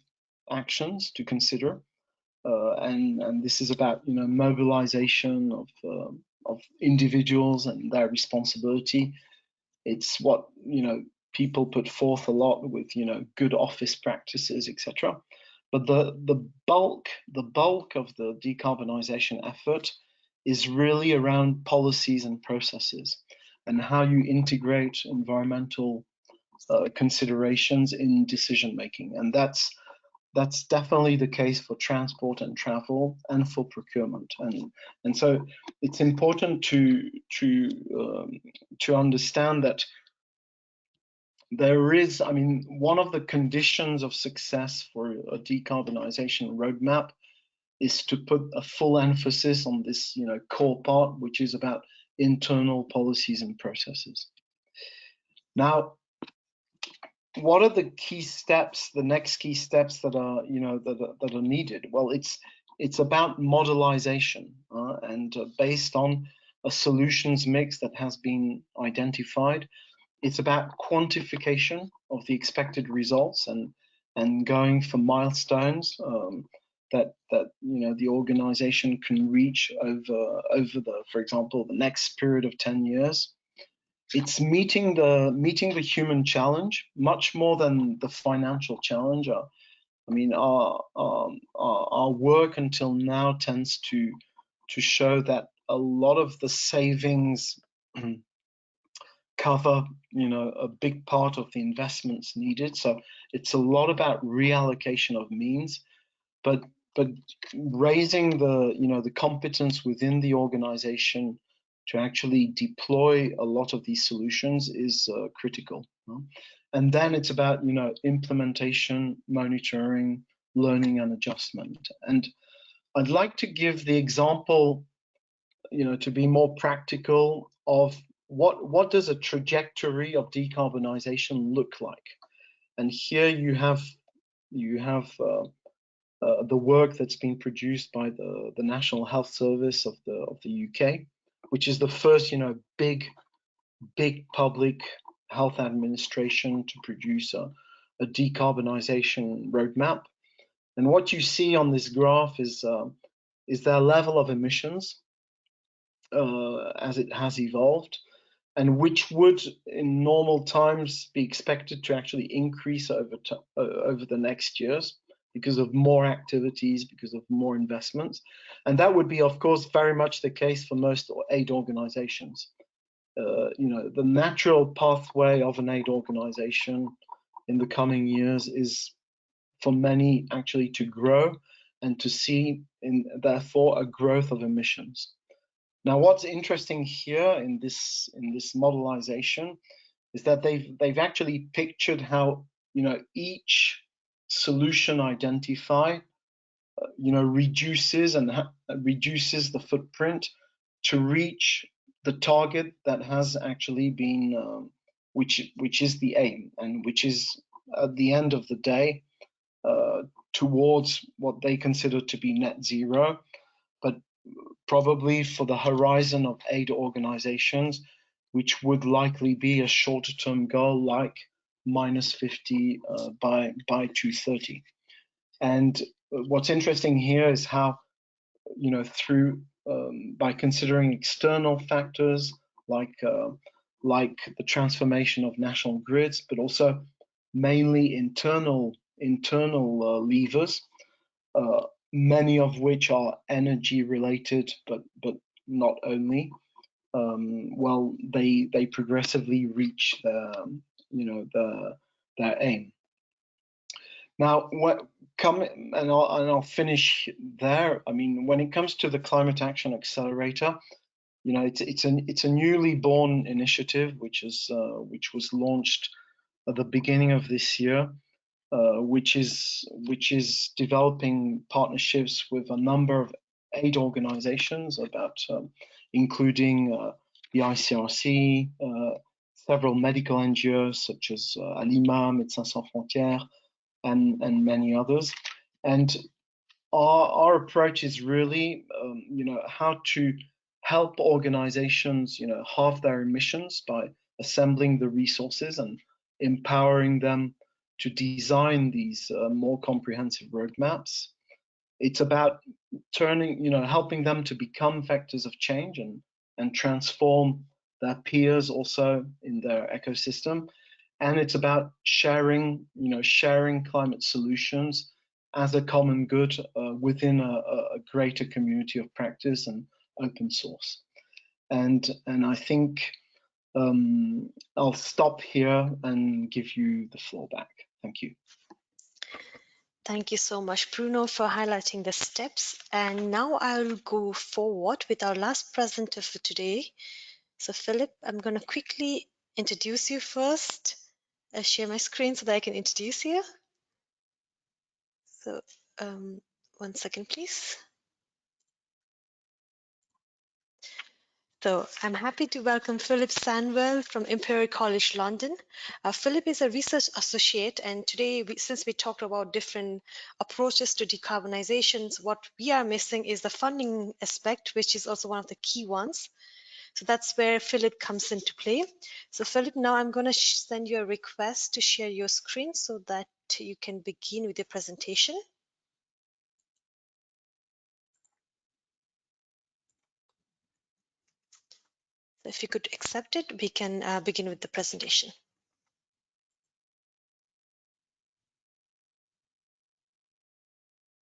actions to consider, and this is about mobilization of individuals and their responsibility. It's what people put forth a lot with good office practices, etc. But the bulk of the decarbonisation effort is really around policies and processes, and how you integrate environmental considerations in decision making, and that's definitely the case for transport and travel and for procurement, and so it's important to understand that there is, I mean, one of the conditions of success for a decarbonisation roadmap is to put a full emphasis on this, core part, which is about internal policies and processes. Now, what are the key steps, the next key steps that are, that are needed? Well, it's about modelization, and based on a solutions mix that has been identified. It's about quantification of the expected results and going for milestones that the organization can reach over the, for example, the next period of 10 years. It's meeting the human challenge much more than the financial challenge. I mean, our work until now tends to show that a lot of the savings cover a big part of the investments needed. So it's a lot about reallocation of means, but raising the competence within the organization to actually deploy a lot of these solutions is critical. And then it's about implementation, monitoring, learning, and adjustment. And I'd like to give the example, to be more practical, of what does a trajectory of decarbonisation look like. And here you have the work that's been produced by the National Health Service of the UK, which is the first big public health administration to produce a decarbonisation roadmap. And what you see on this graph is their level of emissions as it has evolved, and which would in normal times be expected to actually increase over the next years because of more activities, because of more investments. And that would be, of course, very much the case for most aid organizations. The natural pathway of an aid organization in the coming years is for many actually to grow and to see, therefore, a growth of emissions. Now, what's interesting here in this modelization is that they've actually pictured how each solution identified reduces the footprint to reach the target that has actually been, which is the aim, and which is at the end of the day towards what they consider to be net zero, but probably for the horizon of aid organizations, which would likely be a shorter term goal like -50 by 2030. And what's interesting here is how, through by considering external factors like the transformation of national grids, but also mainly internal levers, many of which are energy related, but not only. Well, they progressively reach their aim. Now, I'll finish there. I mean, when it comes to the Climate Action Accelerator, it's a newly born initiative which was launched at the beginning of this year, which is developing partnerships with a number of aid organizations, including the ICRC, several medical NGOs such as Alima, Médecins Sans Frontières, and many others. And our approach is really, how to help organizations, halve their emissions by assembling the resources and empowering them to design these more comprehensive roadmaps. It's about helping them to become vectors of change and transform their peers also in their ecosystem. And it's about sharing climate solutions as a common good within a greater community of practice and open source. And I think I'll stop here and give you the floor back. Thank you. Thank you so much, Bruno, for highlighting the steps. And now I'll go forward with our last presenter for today. So Philip, I'm going to quickly introduce you first. I'll share my screen so that I can introduce you. So 1 second, please. So I'm happy to welcome Philip Sandle from Imperial College London. Philip is a research associate, and today, since we talked about different approaches to decarbonization, what we are missing is the funding aspect, which is also one of the key ones. So that's where Philip comes into play. So Philip, now I'm going to send you a request to share your screen so that you can begin with your presentation. If you could accept it, we can begin with the presentation.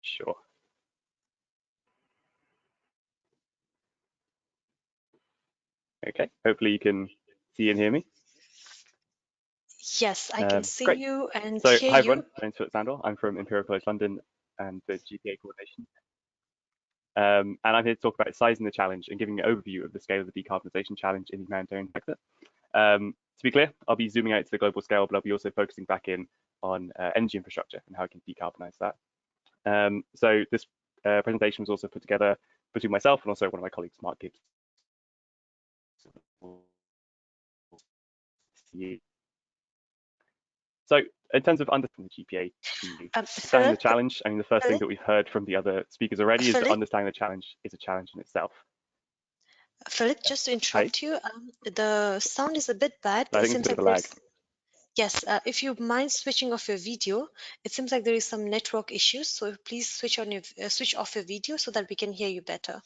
Sure. Okay, hopefully you can see and hear me. Yes, I can see great. you and so, hear hi you. everyone, my name's Philip Sandle. I'm from Imperial College London and the GPA coordination. And I'm here to talk about sizing the challenge and giving an overview of the scale of the decarbonisation challenge in the humanitarian sector. To be clear, I'll be zooming out to the global scale, but I'll be also focusing back in on energy infrastructure and how we can decarbonise that. So this presentation was also put together between myself and also one of my colleagues, Mark Gibbs. So in terms of understanding the GPA, understanding the challenge, I mean, the first thing that we've heard from the other speakers already is that understanding the challenge is a challenge in itself. Philip, just to interrupt you, the sound is a bit bad. I think it's a bit of a lag. Yes, if you mind switching off your video, it seems like there is some network issues. So please switch off your video so that we can hear you better.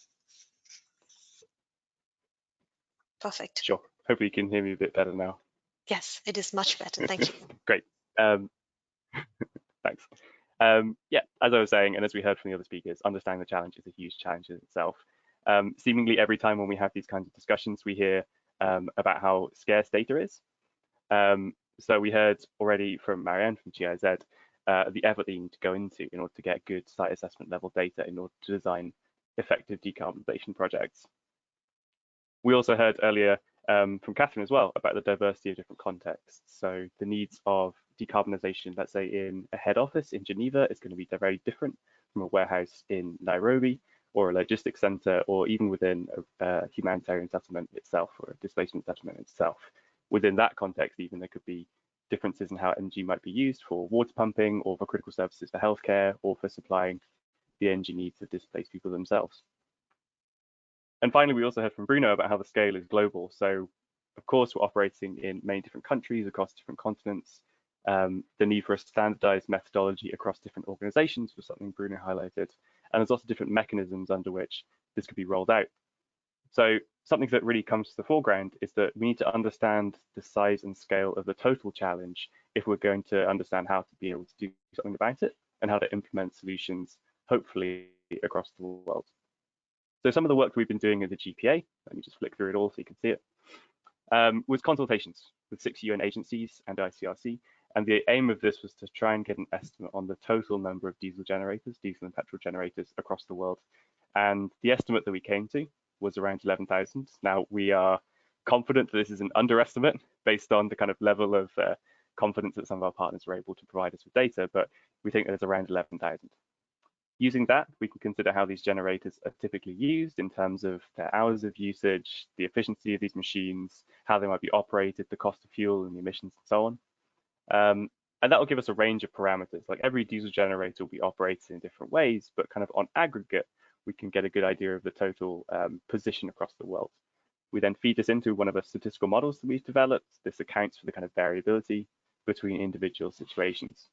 Perfect. Sure. Hopefully you can hear me a bit better now. Yes, it is much better. Thank you. Great. Thanks. Yeah, as I was saying, and as we heard from the other speakers, understanding the challenge is a huge challenge in itself. Seemingly every time when we have these kinds of discussions, we hear about how scarce data is. So we heard already from Marianne from GIZ the effort they need to go into in order to get good site assessment level data in order to design effective decarbonisation projects. We also heard earlier from Catherine as well about the diversity of different contexts. So the needs of decarbonisation, let's say in a head office in Geneva, is going to be very different from a warehouse in Nairobi, or a logistics center, or even within a humanitarian settlement itself, or a displacement settlement itself. Within that context, even there could be differences in how energy might be used for water pumping, or for critical services for healthcare, or for supplying the energy needs of displaced people themselves. And finally, we also heard from Bruno about how the scale is global. So, of course, we're operating in many different countries across different continents. The need for a standardized methodology across different organizations was something Bruno highlighted. And there's also different mechanisms under which this could be rolled out. So something that really comes to the foreground is that we need to understand the size and scale of the total challenge if we're going to understand how to be able to do something about it and how to implement solutions, hopefully, across the world. So some of the work we've been doing in the GPA, let me just flick through it all so you can see it, was consultations with 6 UN agencies and ICRC. And the aim of this was to try and get an estimate on the total number of diesel and petrol generators across the world. And the estimate that we came to was around 11,000. Now, we are confident that this is an underestimate based on the kind of level of confidence that some of our partners were able to provide us with data, but we think that it's around 11,000. Using that, we can consider how these generators are typically used in terms of their hours of usage, the efficiency of these machines, how they might be operated, the cost of fuel and the emissions and so on. And that will give us a range of parameters. Like every diesel generator will be operated in different ways, but kind of on aggregate, we can get a good idea of the total position across the world. We then feed this into one of the statistical models that we've developed. This accounts for the kind of variability between individual situations.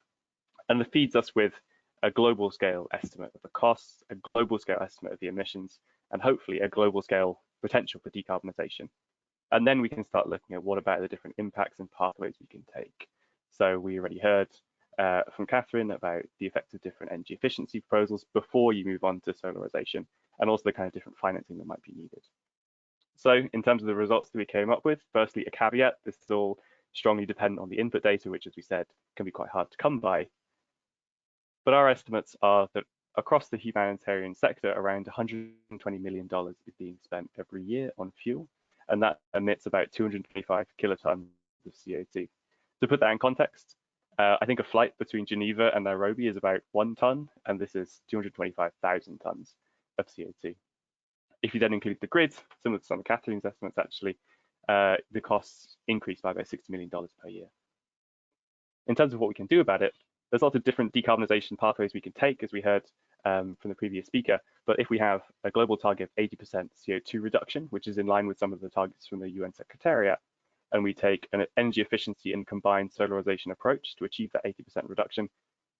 And it feeds us with a global scale estimate of the costs, a global scale estimate of the emissions, and hopefully a global scale potential for decarbonisation. And then we can start looking at what about the different impacts and pathways we can take. So we already heard from Catherine about the effects of different energy efficiency proposals before you move on to solarization, and also the kind of different financing that might be needed. So in terms of the results that we came up with, firstly, a caveat, this is all strongly dependent on the input data, which, as we said, can be quite hard to come by. But our estimates are that across the humanitarian sector, around $120 million is being spent every year on fuel, and that emits about 225 kilotons of CO2. To put that in context, I think a flight between Geneva and Nairobi is about 1 ton, and this is 225,000 tons of CO2. If you then include the grid, similar to some of Catherine's estimates actually, the costs increase by about $60 million per year. In terms of what we can do about it, there's lots of different decarbonisation pathways we can take, as we heard from the previous speaker. But if we have a global target of 80% CO2 reduction, which is in line with some of the targets from the UN Secretariat, and we take an energy efficiency and combined solarization approach to achieve that 80% reduction,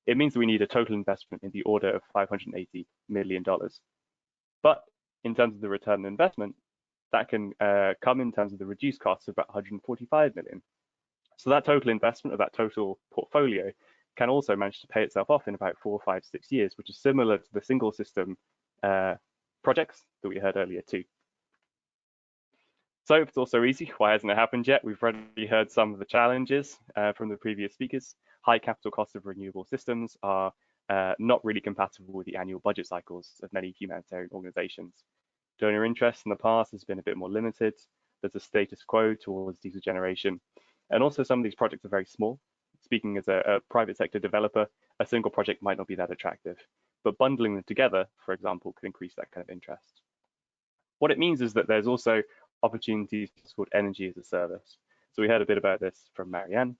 it means that we need a total investment in the order of $580 million. But in terms of the return on investment, that can come in terms of the reduced costs of about 145 million. So that total investment of that total portfolio can also manage to pay itself off in about 4, 5, 6 years, which is similar to the single system projects that we heard earlier too. So if it's all so easy, why hasn't it happened yet? We've already heard some of the challenges from the previous speakers. High capital costs of renewable systems are not really compatible with the annual budget cycles of many humanitarian organizations. Donor interest in the past has been a bit more limited. There's a status quo towards diesel generation. And also some of these projects are very small. Speaking as a private sector developer, a single project might not be that attractive, but bundling them together, for example, could increase that kind of interest. What it means is that there's also opportunities called energy as a service. So we heard a bit about this from Marianne.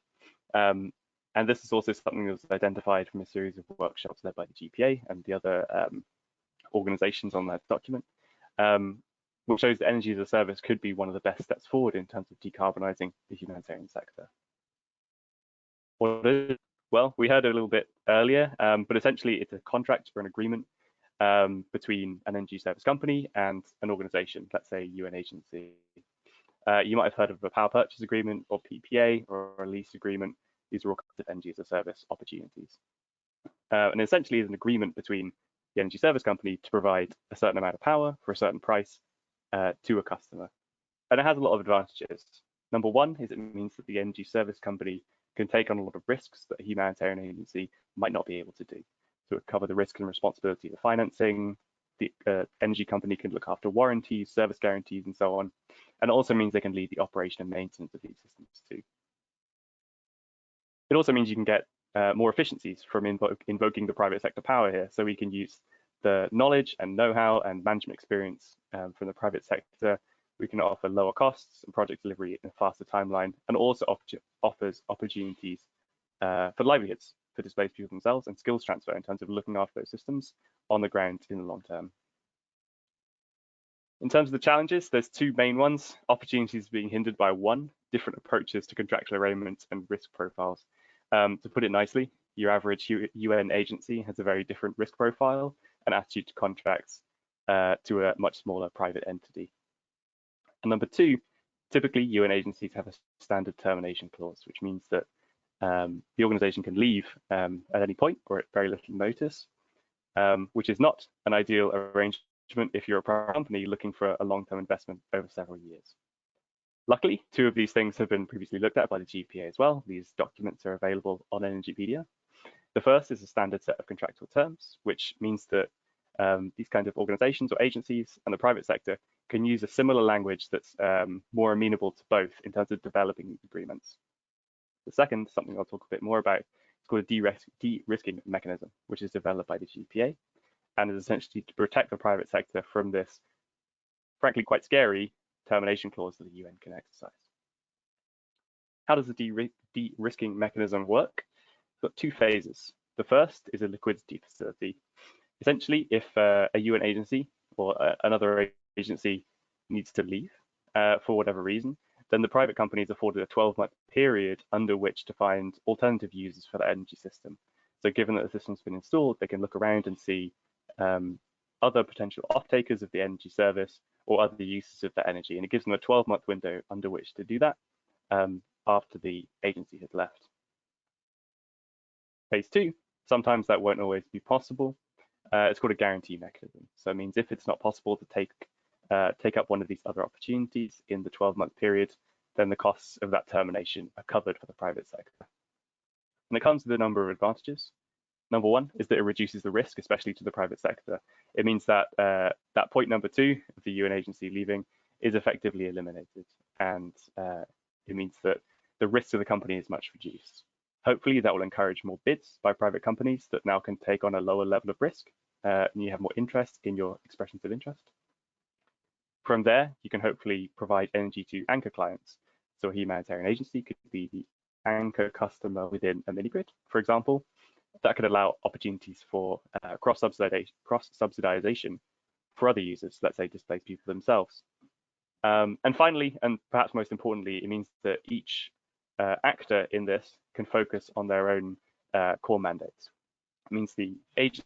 And this is also something that was identified from a series of workshops led by the GPA and the other organizations on that document, which shows that energy as a service could be one of the best steps forward in terms of decarbonizing the humanitarian sector. What is it? Well, we heard a little bit earlier, but essentially it's a contract or an agreement between an energy service company and an organization, let's say a UN agency. You might have heard of a power purchase agreement or PPA or a lease agreement. These are all kinds of energy as a service opportunities. And essentially is an agreement between the energy service company to provide a certain amount of power for a certain price to a customer. And it has a lot of advantages. Number one is it means that the energy service company can take on a lot of risks that a humanitarian agency might not be able to do. So it cover the risk and responsibility of the financing. The energy company can look after warranties, service guarantees, and so on. And it also means they can lead the operation and maintenance of these systems too. It also means you can get more efficiencies from invoking the private sector power here. So we can use the knowledge and know-how and management experience from the private sector, we can offer lower costs and project delivery in a faster timeline, and also offers opportunities for livelihoods for displaced people themselves and skills transfer in terms of looking after those systems on the ground in the long term. In terms of the challenges, there's two main ones. Opportunities being hindered by one, different approaches to contractual arrangements and risk profiles. To put it nicely, your average UN agency has a very different risk profile and attitude to contracts to a much smaller private entity. And number two, typically UN agencies have a standard termination clause, which means that the organization can leave at any point or at very little notice, which is not an ideal arrangement if you're a private company looking for a long-term investment over several years. Luckily, two of these things have been previously looked at by the GPA as well. These documents are available on Energypedia. The first is a standard set of contractual terms, which means that these kinds of organizations or agencies and the private sector can use a similar language that's more amenable to both in terms of developing these agreements. The second, something I'll talk a bit more about, is called a de-risking mechanism, which is developed by the GPA and is essentially to protect the private sector from this, frankly, quite scary termination clause that the UN can exercise. How does the de-risking mechanism work? It's got two phases. The first is a liquidity facility. Essentially, if a UN agency or another agency needs to leave for whatever reason, then the private company is afforded a 12-month period under which to find alternative users for the energy system. So given that the system's been installed, they can look around and see other potential off-takers of the energy service or other uses of that energy. And it gives them a 12-month window under which to do that after the agency has left. Phase two, sometimes that won't always be possible. It's called a guarantee mechanism. So it means if it's not possible to take up one of these other opportunities in the 12-month period, then the costs of that termination are covered for the private sector. And it comes with a number of advantages. Number one is that it reduces the risk, especially to the private sector. It means that that point number two of the UN agency leaving is effectively eliminated. And it means that the risk to the company is much reduced. Hopefully that will encourage more bids by private companies that now can take on a lower level of risk and you have more interest in your expressions of interest. From there, you can hopefully provide energy to anchor clients. So a humanitarian agency could be the anchor customer within a mini-grid, for example. That could allow opportunities for cross-subsidization for other users, let's say displaced people themselves. And finally, and perhaps most importantly, it means that each actor in this can focus on their own core mandates. It means the agency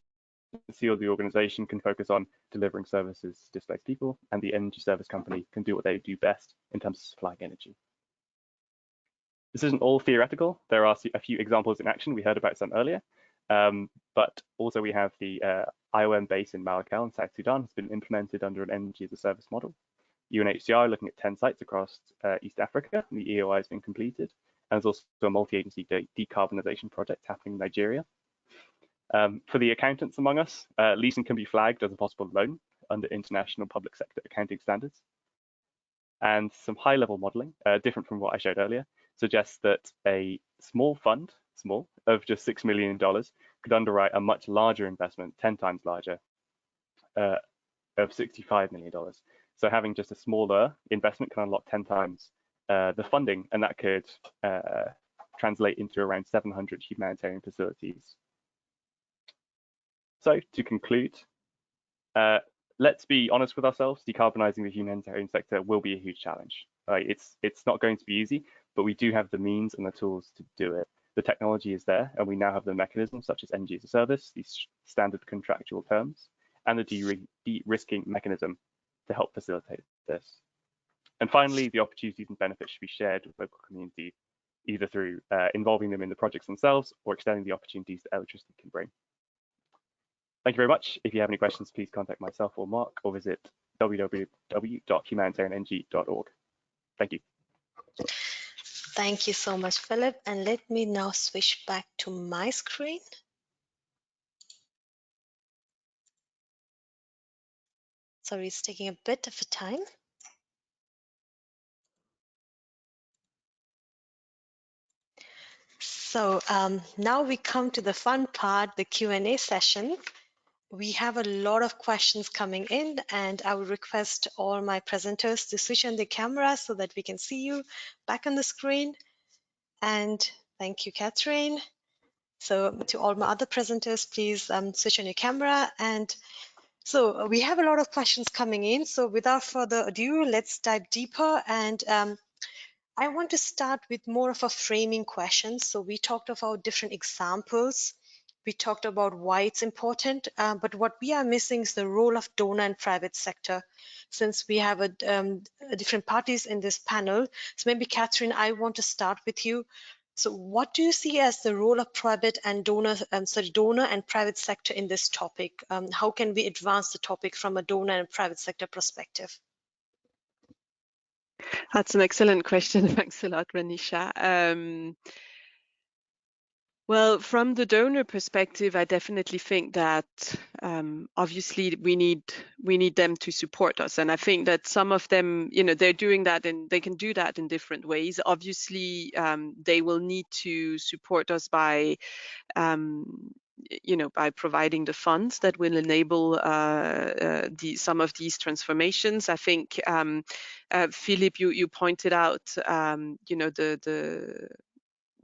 or the organization can focus on delivering services to displaced people, and the energy service company can do what they do best in terms of supplying energy. This isn't all theoretical. There are a few examples in action. We heard about some earlier, but also we have the IOM base in Malakal in South Sudan has been implemented under an energy as a service model. UNHCR looking at 10 sites across East Africa, and the EOI has been completed. And there's also a multi-agency decarbonisation project happening in Nigeria. For the accountants among us, leasing can be flagged as a possible loan under international public sector accounting standards. And some high-level modelling, different from what I showed earlier, suggests that a small fund, of just $6 million, could underwrite a much larger investment, 10 times larger, of $65 million. So having just a smaller investment can unlock 10 times the funding, and that could translate into around 700 humanitarian facilities. So to conclude, let's be honest with ourselves, decarbonising the humanitarian sector will be a huge challenge. It's not going to be easy, but we do have the means and the tools to do it. The technology is there, and we now have the mechanisms such as energy as a service, these standard contractual terms, and the de-risking mechanism to help facilitate this. And finally, the opportunities and benefits should be shared with local communities, either through involving them in the projects themselves or extending the opportunities that electricity can bring. Thank you very much. If you have any questions, please contact myself or Mark, or visit www.humanitarianenergy.org. Thank you. Thank you so much, Philip. And let me now switch back to my screen. Sorry, it's taking a bit of a time. So now we come to the fun part, the Q&A session, we have a lot of questions coming in, and I would request all my presenters to switch on the camera so that we can see you back on the screen. And thank you, Catherine. So to all my other presenters, please switch on your camera. And so we have a lot of questions coming in. So without further ado, let's dive deeper. And I want to start with more of a framing question. So we talked about different examples. We talked about why it's important, but what we are missing is the role of donor and private sector. Since we have different parties in this panel, so maybe Catherine, I want to start with you. So what do you see as the role of private and donor and private sector in this topic? How can we advance the topic from a donor and private sector perspective? That's an excellent question. Thanks a lot, Renisha. Well, from the donor perspective, I definitely think that obviously we need them to support us, and I think that some of them, they're doing that, and they can do that in different ways. Obviously, they will need to support us by by providing the funds that will enable some of these transformations. I think, Philip, you pointed out,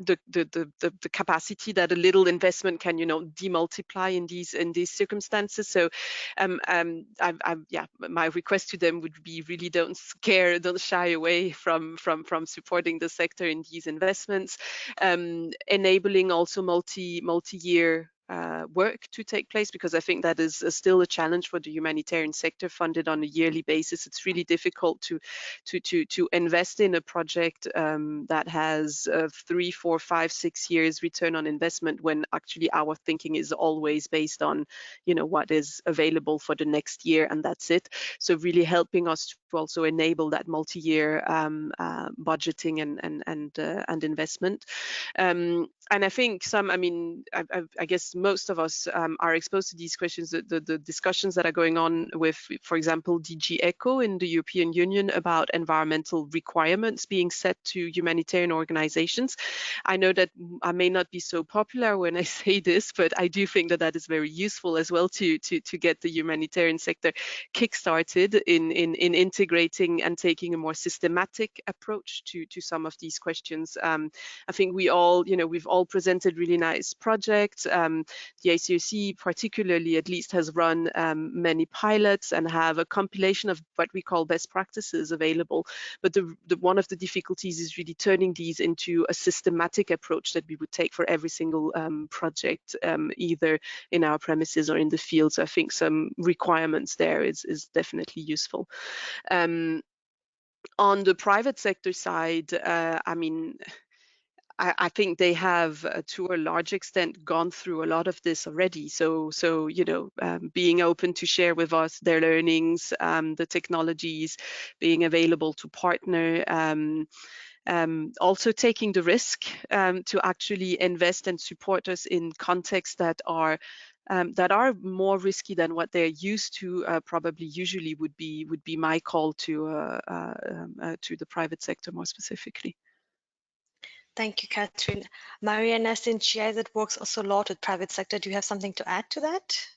the capacity that a little investment can, demultiply in these circumstances. So, my request to them would be really don't shy away from supporting the sector in these investments, enabling also multi-year work to take place, because I think that is still a challenge for the humanitarian sector funded on a yearly basis. It's really difficult to invest in a project that has 3, 4, 5, 6 years return on investment, when actually our thinking is always based on, what is available for the next year, and that's it. So really helping us to also enable that multi-year budgeting and investment. And I think I guess most of us are exposed to these questions, the discussions that are going on with, for example, DG ECHO in the European Union about environmental requirements being set to humanitarian organizations. I know that I may not be so popular when I say this, but I do think that is very useful as well to get the humanitarian sector kickstarted in integrating and taking a more systematic approach to some of these questions. I think we've all presented really nice projects. The ICRC particularly, at least, has run many pilots and have a compilation of what we call best practices available. But one of the difficulties is really turning these into a systematic approach that we would take for every single project, either in our premises or in the field. So I think some requirements there is definitely useful. On the private sector side, I think they have, to a large extent, gone through a lot of this already. So being open to share with us their learnings, the technologies, being available to partner, also taking the risk to actually invest and support us in contexts that are more risky than what they're used to. Probably usually would be my call to the private sector more specifically. Thank you, Catherine. Mariana, since GIZ works also a lot with private sector, do you have something to add to that?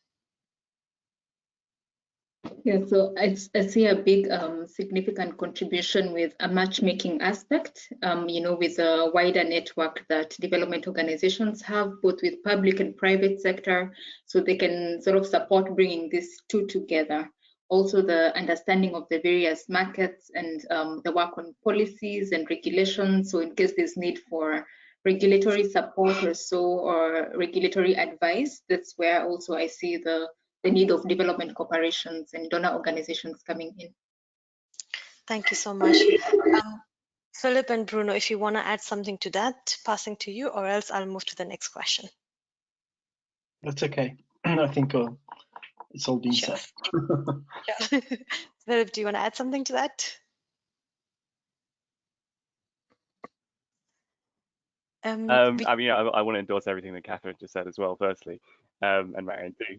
Yeah, so I see a big significant contribution with a matchmaking aspect, with a wider network that development organizations have, both with public and private sector, so they can sort of support bringing these two together. Also, the understanding of the various markets and the work on policies and regulations. So in case there's need for regulatory support or so, or regulatory advice, that's where also I see the need of development corporations and donor organizations coming in. Thank you so much. Philip and Bruno, if you want to add something to that, passing to you, or else I'll move to the next question. That's okay. I think it's all been Sure. said. Yeah. Philip, do you want to add something to that? I want to endorse everything that Catherine just said as well, firstly, and Marianne too.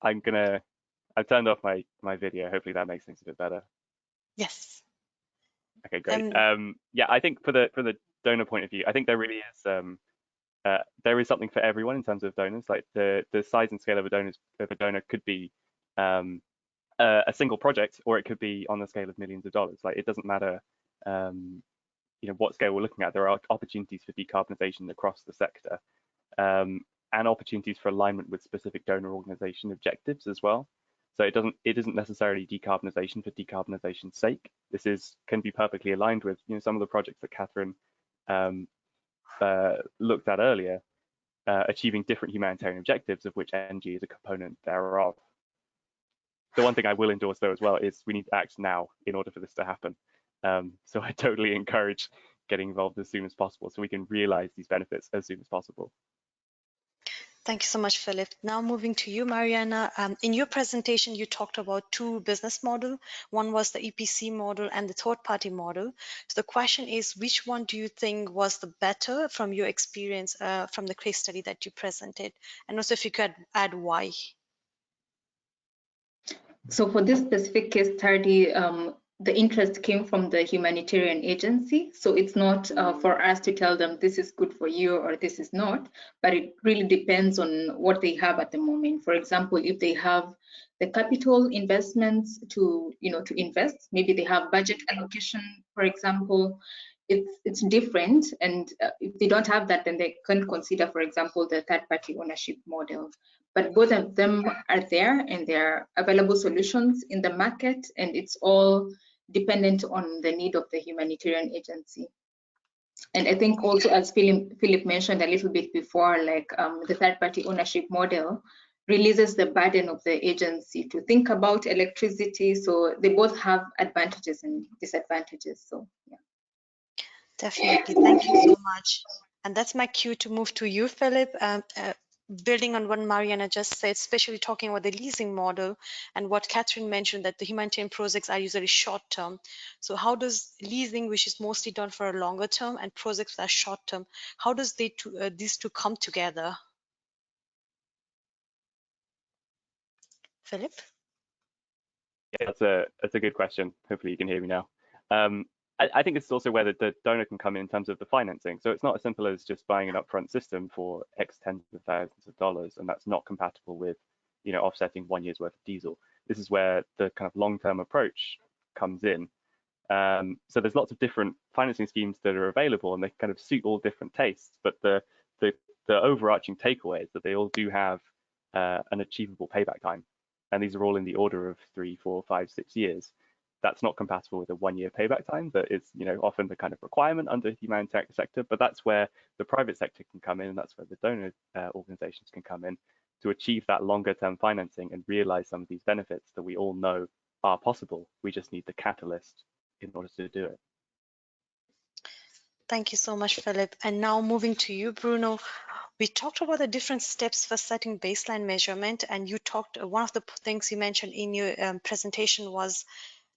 I've turned off my video. Hopefully that makes things a bit better. Yes. Okay, great. Yeah, I think for the donor point of view, I think there really is there is something for everyone in terms of donors. Like the size and scale of a donor could be a single project, or it could be on the scale of millions of dollars. Like it doesn't matter, what scale we're looking at. There are opportunities for decarbonisation across the sector, and opportunities for alignment with specific donor organisation objectives as well. So it isn't necessarily decarbonisation for decarbonisation's sake. This can be perfectly aligned with some of the projects that Catherine looked at earlier, achieving different humanitarian objectives, of which energy is a component thereof. The one thing I will endorse though as well is we need to act now in order for this to happen. So I totally encourage getting involved as soon as possible so we can realise these benefits as soon as possible. Thank you so much, Philip. Now moving to you, Mariana. In your presentation, you talked about two business models. One was the EPC model and the third-party model. So the question is, which one do you think was the better from your experience from the case study that you presented? And also if you could add why. So for this specific case study, the interest came from the humanitarian agency. So it's not for us to tell them this is good for you or this is not, but it really depends on what they have at the moment. For example, if they have the capital investments to invest, maybe they have budget allocation, for example, it's different. And if they don't have that, then they can consider, for example, the third-party ownership model. But both of them are there and there are available solutions in the market, and it's all dependent on the need of the humanitarian agency. And I think also, as Philip mentioned a little bit before, like the third-party ownership model releases the burden of the agency to think about electricity. So they both have advantages and disadvantages. So yeah. Definitely. Thank you so much. And that's my cue to move to you, Philip. Building on what Mariana just said, especially talking about the leasing model and what Catherine mentioned, that the humanitarian projects are usually short term. So how does leasing, which is mostly done for a longer term, and projects that are short term, how does these two come together? Philip? Yeah, that's a good question. Hopefully you can hear me now. I think it's also where the donor can come in terms of the financing. So it's not as simple as just buying an upfront system for X tens of thousands of dollars, and that's not compatible with, offsetting 1 year's worth of diesel. This is where the kind of long-term approach comes in. So there's lots of different financing schemes that are available, and they kind of suit all different tastes. But the overarching takeaway is that they all do have an achievable payback time, and these are all in the order of 3, 4, 5, 6 years. That's not compatible with a 1 year payback time, but it's often the kind of requirement under the humanitarian sector. But that's where the private sector can come in, and that's where the donor organizations can come in to achieve that longer term financing and realize some of these benefits that we all know are possible. We just need the catalyst in order to do it. Thank you so much, Philip. And now moving to you, Bruno. We talked about the different steps for setting baseline measurement, and you talked, one of the things you mentioned in your presentation was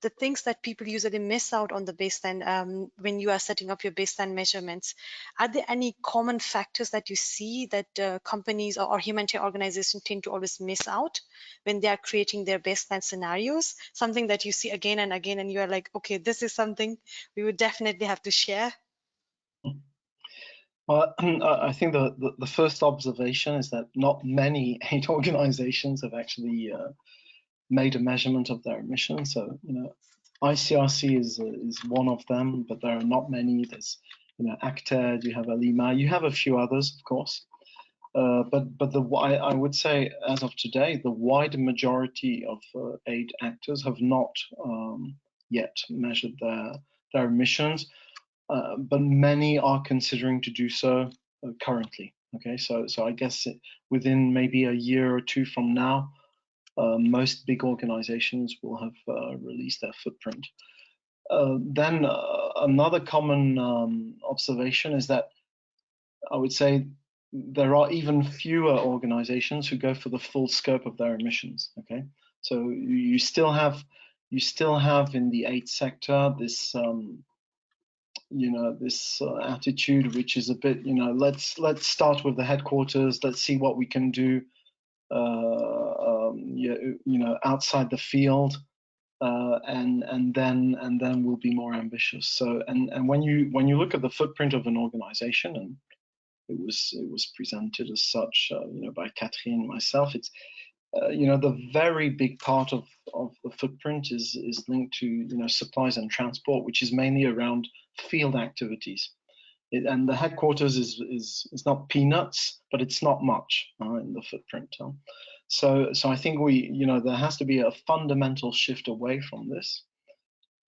the things that people usually miss out on the baseline when you are setting up your baseline measurements. Are there any common factors that you see that companies or humanitarian organizations tend to always miss out when they are creating their baseline scenarios? Something that you see again and again, and you are like, okay, this is something we would definitely have to share. Well, I think the first observation is that not many aid organizations have actually made a measurement of their emissions. So, ICRC is one of them, but there are not many. There's, ACTED, you have ALIMA, you have a few others, of course. But I would say, as of today, the wide majority of aid actors have not yet measured their emissions. But many are considering to do so currently. Okay, so I guess within maybe a year or two from now, most big organizations will have released their footprint. Then another common observation is that I would say there are even fewer organizations who go for the full scope of their emissions. Okay, so you still have in the aid sector this this attitude, which is a bit, let's start with the headquarters, let's see what we can do, outside the field, and then we'll be more ambitious. So, and when you look at the footprint of an organization, and it was presented as such, by Catherine and myself. It's the very big part of the footprint is linked to supplies and transport, which is mainly around field activities. And the headquarters is not peanuts, but it's not much in the footprint. So I think there has to be a fundamental shift away from this,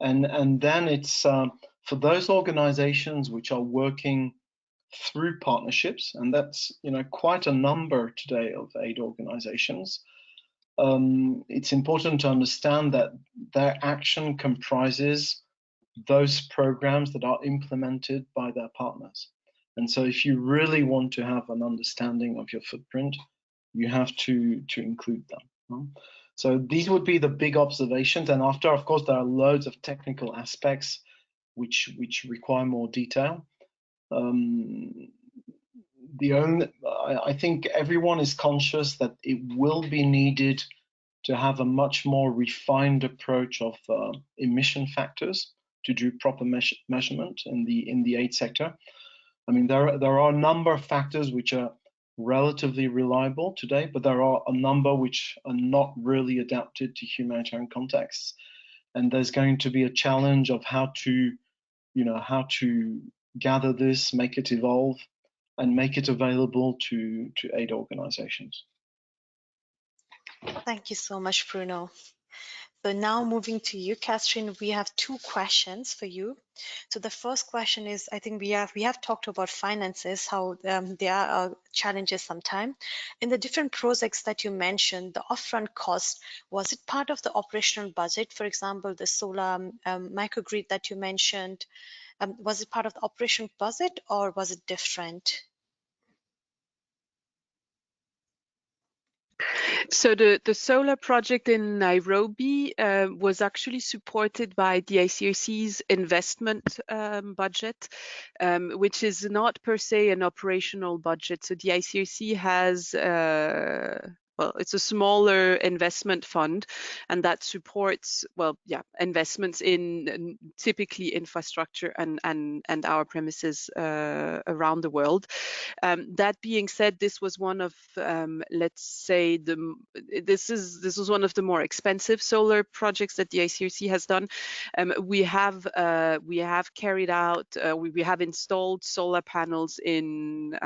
and then it's for those organizations which are working through partnerships, and that's quite a number today of aid organizations. It's important to understand that their action comprises those programs that are implemented by their partners. And so if you really want to have an understanding of your footprint, you have to include them. So these would be the big observations. And after, of course, there are loads of technical aspects which require more detail. I think everyone is conscious that it will be needed to have a much more refined approach of emission factors to do proper measurement in the aid sector. I mean, there are a number of factors which are relatively reliable today, but there are a number which are not really adapted to humanitarian contexts. And there's going to be a challenge of how to gather this, make it evolve, and make it available to aid organizations. Thank you so much, Bruno. So now moving to you, Catherine, we have two questions for you. So the first question is, I think we have talked about finances, how there are challenges sometimes. In the different projects that you mentioned, the upfront cost, was it part of the operational budget? For example, the solar microgrid that you mentioned, was it part of the operational budget or was it different? So the solar project in Nairobi was actually supported by the ICRC's investment budget, which is not per se an operational budget. So the ICRC has well, it's a smaller investment fund, and that supports, investments in typically infrastructure and our premises around the world. That being said, this was one of, let's say, this was one of the more expensive solar projects that the ICRC has done. We have carried out, we have installed solar panels in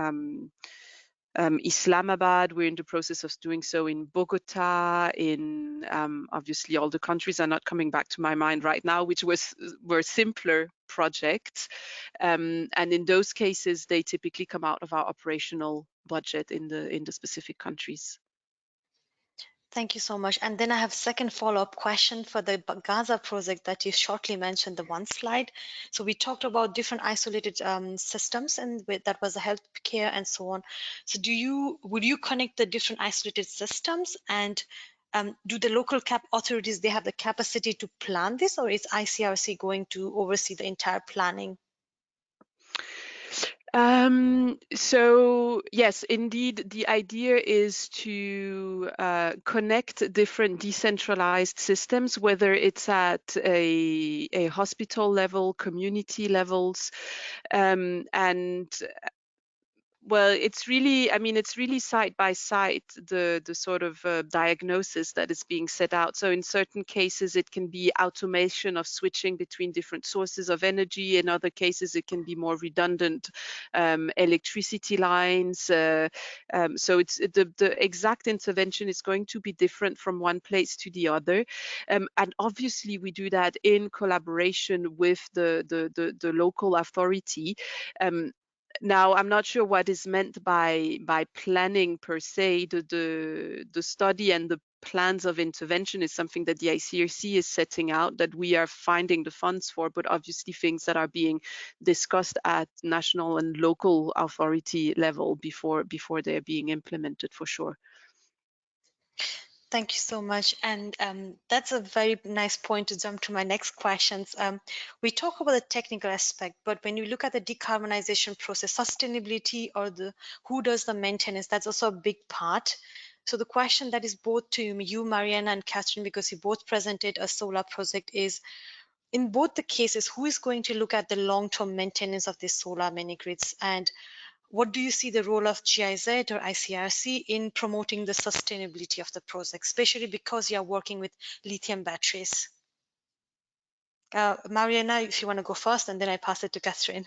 Islamabad. We're in the process of doing so in Bogota, in obviously all the countries are not coming back to my mind right now, which were simpler projects. And in those cases, they typically come out of our operational budget in the specific countries. Thank you so much. And then I have second follow-up question for the Gaza project that you shortly mentioned, the one slide. So we talked about different isolated systems, and that was the healthcare and so on. So would you connect the different isolated systems, and do the local authorities, they have the capacity to plan this, or is ICRC going to oversee the entire planning? So yes, indeed, the idea is to connect different decentralized systems, whether it's at a hospital level, community levels, and well, it's really site by site, the sort of diagnosis that is being set out. So in certain cases, it can be automation of switching between different sources of energy. In other cases, it can be more redundant electricity lines. So it's the exact intervention is going to be different from one place to the other. And obviously, we do that in collaboration with the local authority. Now, I'm not sure what is meant by planning per se. The study and the plans of intervention is something that the ICRC is setting out, that we are finding the funds for, but obviously things that are being discussed at national and local authority level before they're being implemented, for sure. Thank you so much. And that's a very nice point to jump to my next questions. We talk about the technical aspect, but when you look at the decarbonization process, sustainability, or who does the maintenance, that's also a big part. So the question that is both to you, Mariana, and Catherine, because you both presented a solar project, is in both the cases, who is going to look at the long-term maintenance of these solar mini grids? And what do you see the role of GIZ or ICRC in promoting the sustainability of the project, especially because you are working with lithium batteries? Mariana, if you want to go first, and then I pass it to Catherine.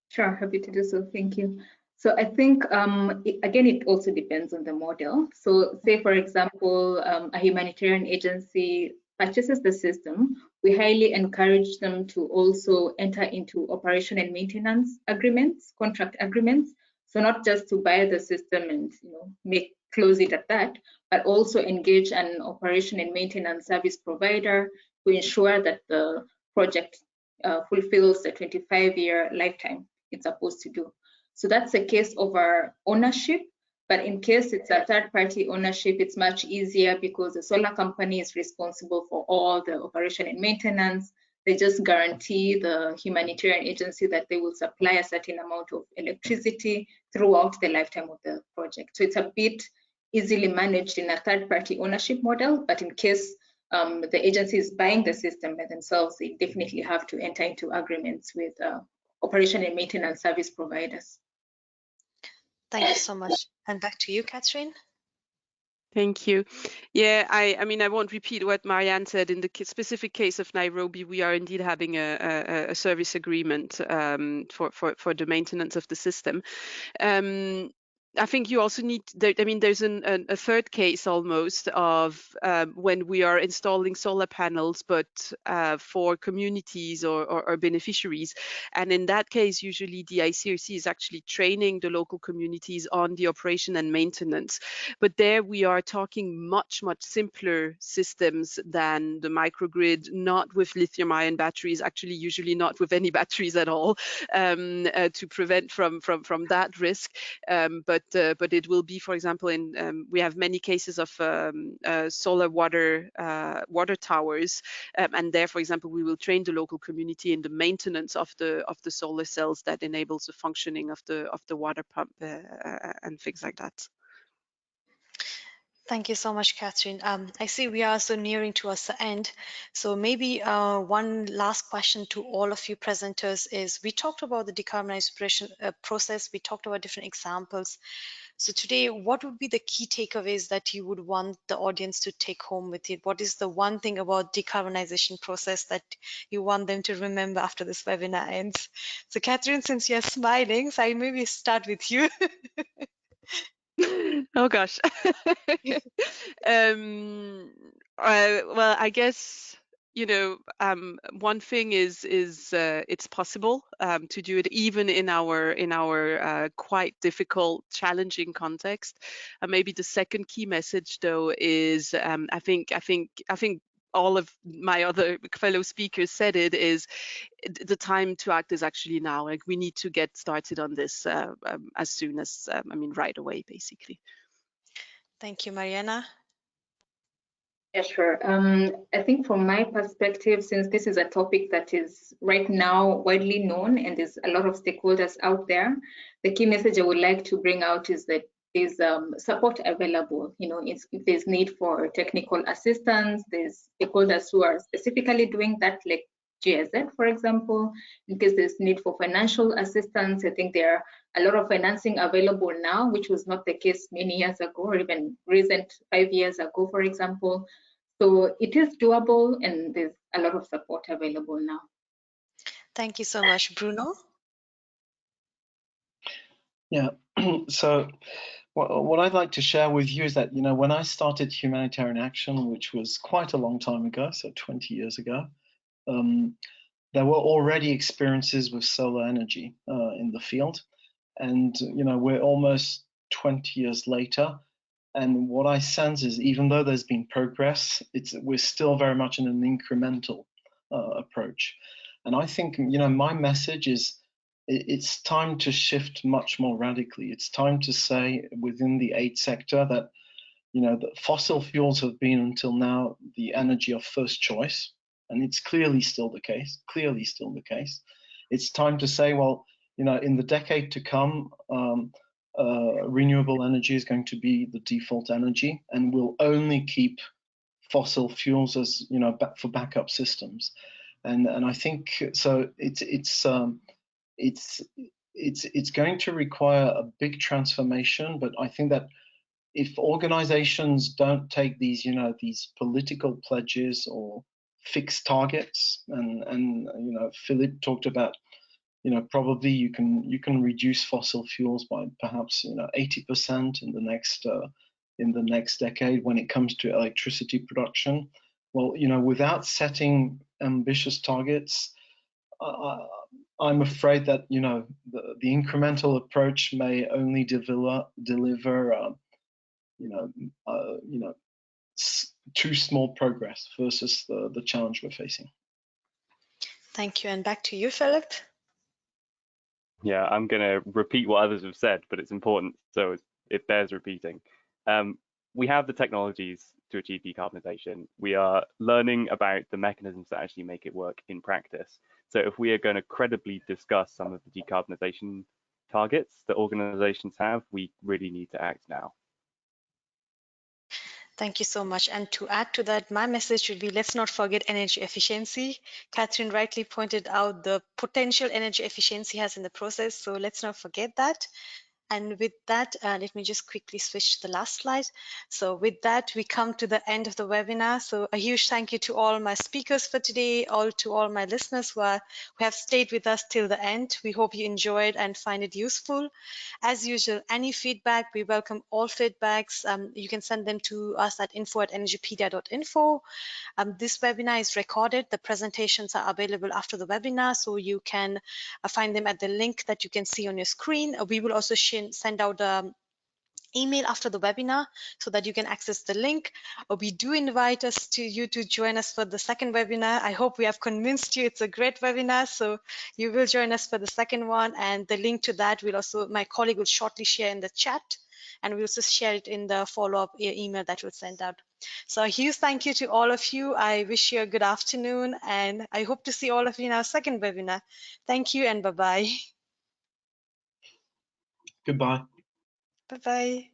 Sure, happy to do so. Thank you. So I think, again, it also depends on the model. So say, for example, a humanitarian agency purchases the system, we highly encourage them to also enter into operation and maintenance agreements, contract agreements. So not just to buy the system and close it at that, but also engage an operation and maintenance service provider to ensure that the project fulfills the 25-year lifetime it's supposed to do. So that's a case over ownership, but in case it's a third-party ownership, it's much easier because the solar company is responsible for all the operation and maintenance. They just guarantee the humanitarian agency that they will supply a certain amount of electricity throughout the lifetime of the project. So it's a bit easily managed in a third-party ownership model, but in case the agency is buying the system by themselves, they definitely have to enter into agreements with operation and maintenance service providers. Thank you so much. And back to you, Catherine. Thank you. Yeah, I mean, I won't repeat what Marianne said. In the specific case of Nairobi, we are indeed having a service agreement for the maintenance of the system. I think you also need, I mean, there's a third case almost of when we are installing solar panels, but for communities or beneficiaries. And in that case, usually the ICRC is actually training the local communities on the operation and maintenance. But there we are talking much simpler systems than the microgrid, not with lithium-ion batteries, actually usually not with any batteries at all, to prevent from that risk. But it will be, for example, we have many cases of solar water towers, and there, for example, we will train the local community in the maintenance of the solar cells that enables the functioning of the water pump and things like that. Thank you so much, Catherine. I see we are also nearing towards the end. So maybe one last question to all of you presenters is, we talked about the decarbonization process, we talked about different examples. So today, what would be the key takeaways that you would want the audience to take home with it? What is the one thing about decarbonization process that you want them to remember after this webinar ends? So Catherine, since you're smiling, so I maybe start with you. Oh gosh. Well, I guess, one thing is it's possible to do it even in our quite difficult, challenging context. And maybe the second key message, though, is I think all of my other fellow speakers said it, is the time to act is actually now. Like, we need to get started on this as soon as, I mean, right away, basically. Thank you, Mariana. Yeah, sure. I think from my perspective, since this is a topic that is right now widely known and there's a lot of stakeholders out there, the key message I would like to bring out is that there's support available. If there's need for technical assistance, there's stakeholders who are specifically doing that, like GIZ, for example. In case there's need for financial assistance, I think there are a lot of financing available now, which was not the case many years ago, or even recent 5 years ago, for example. So it is doable, and there's a lot of support available now. Thank you so much, Bruno. Yeah, so what I'd like to share with you is that, when I started Humanitarian Action, which was quite a long time ago, so 20 years ago, there were already experiences with solar energy in the field. And, we're almost 20 years later. And what I sense is, even though there's been progress, we're still very much in an incremental approach. And I think, my message is, it's time to shift much more radically. It's time to say within the aid sector that, that fossil fuels have been until now the energy of first choice. And it's clearly still the case, It's time to say, well, in the decade to come, renewable energy is going to be the default energy, and we'll only keep fossil fuels as, for backup systems. And I think so. It's it's going to require a big transformation. But I think that if organizations don't take these, these political pledges or fixed targets, and Philippe talked about, probably you can reduce fossil fuels by perhaps 80% in the next decade when it comes to electricity production. Well, without setting ambitious targets, I'm afraid that the incremental approach may only deliver too small progress versus the challenge we're facing. Thank you, and back to you, Philip. Yeah, I'm going to repeat what others have said, but it's important, so it bears repeating. We have the technologies to achieve decarbonisation. We are learning about the mechanisms that actually make it work in practice. So if we are going to credibly discuss some of the decarbonisation targets that organisations have, we really need to act now. Thank you so much. And to add to that, my message would be, let's not forget energy efficiency. Catherine rightly pointed out the potential energy efficiency has in the process, so let's not forget that. And with that, let me just quickly switch to the last slide. So with that, we come to the end of the webinar. So a huge thank you to all my speakers for today, to all my listeners who have stayed with us till the end. We hope you enjoyed and find it useful. As usual, any feedback, we welcome all feedbacks. You can send them to us at info@energypedia.info. This webinar is recorded. The presentations are available after the webinar, so you can find them at the link that you can see on your screen. We will also send out email after the webinar so that you can access the link. We do invite you to join us for the second webinar. I hope we have convinced you it's a great webinar, so you will join us for the second one, and the link to that my colleague will shortly share in the chat, and we'll also share it in the follow-up email that we'll send out. So a huge thank you to all of you. I wish you a good afternoon, and I hope to see all of you in our second webinar. Thank you, and bye-bye. Goodbye. Bye-bye.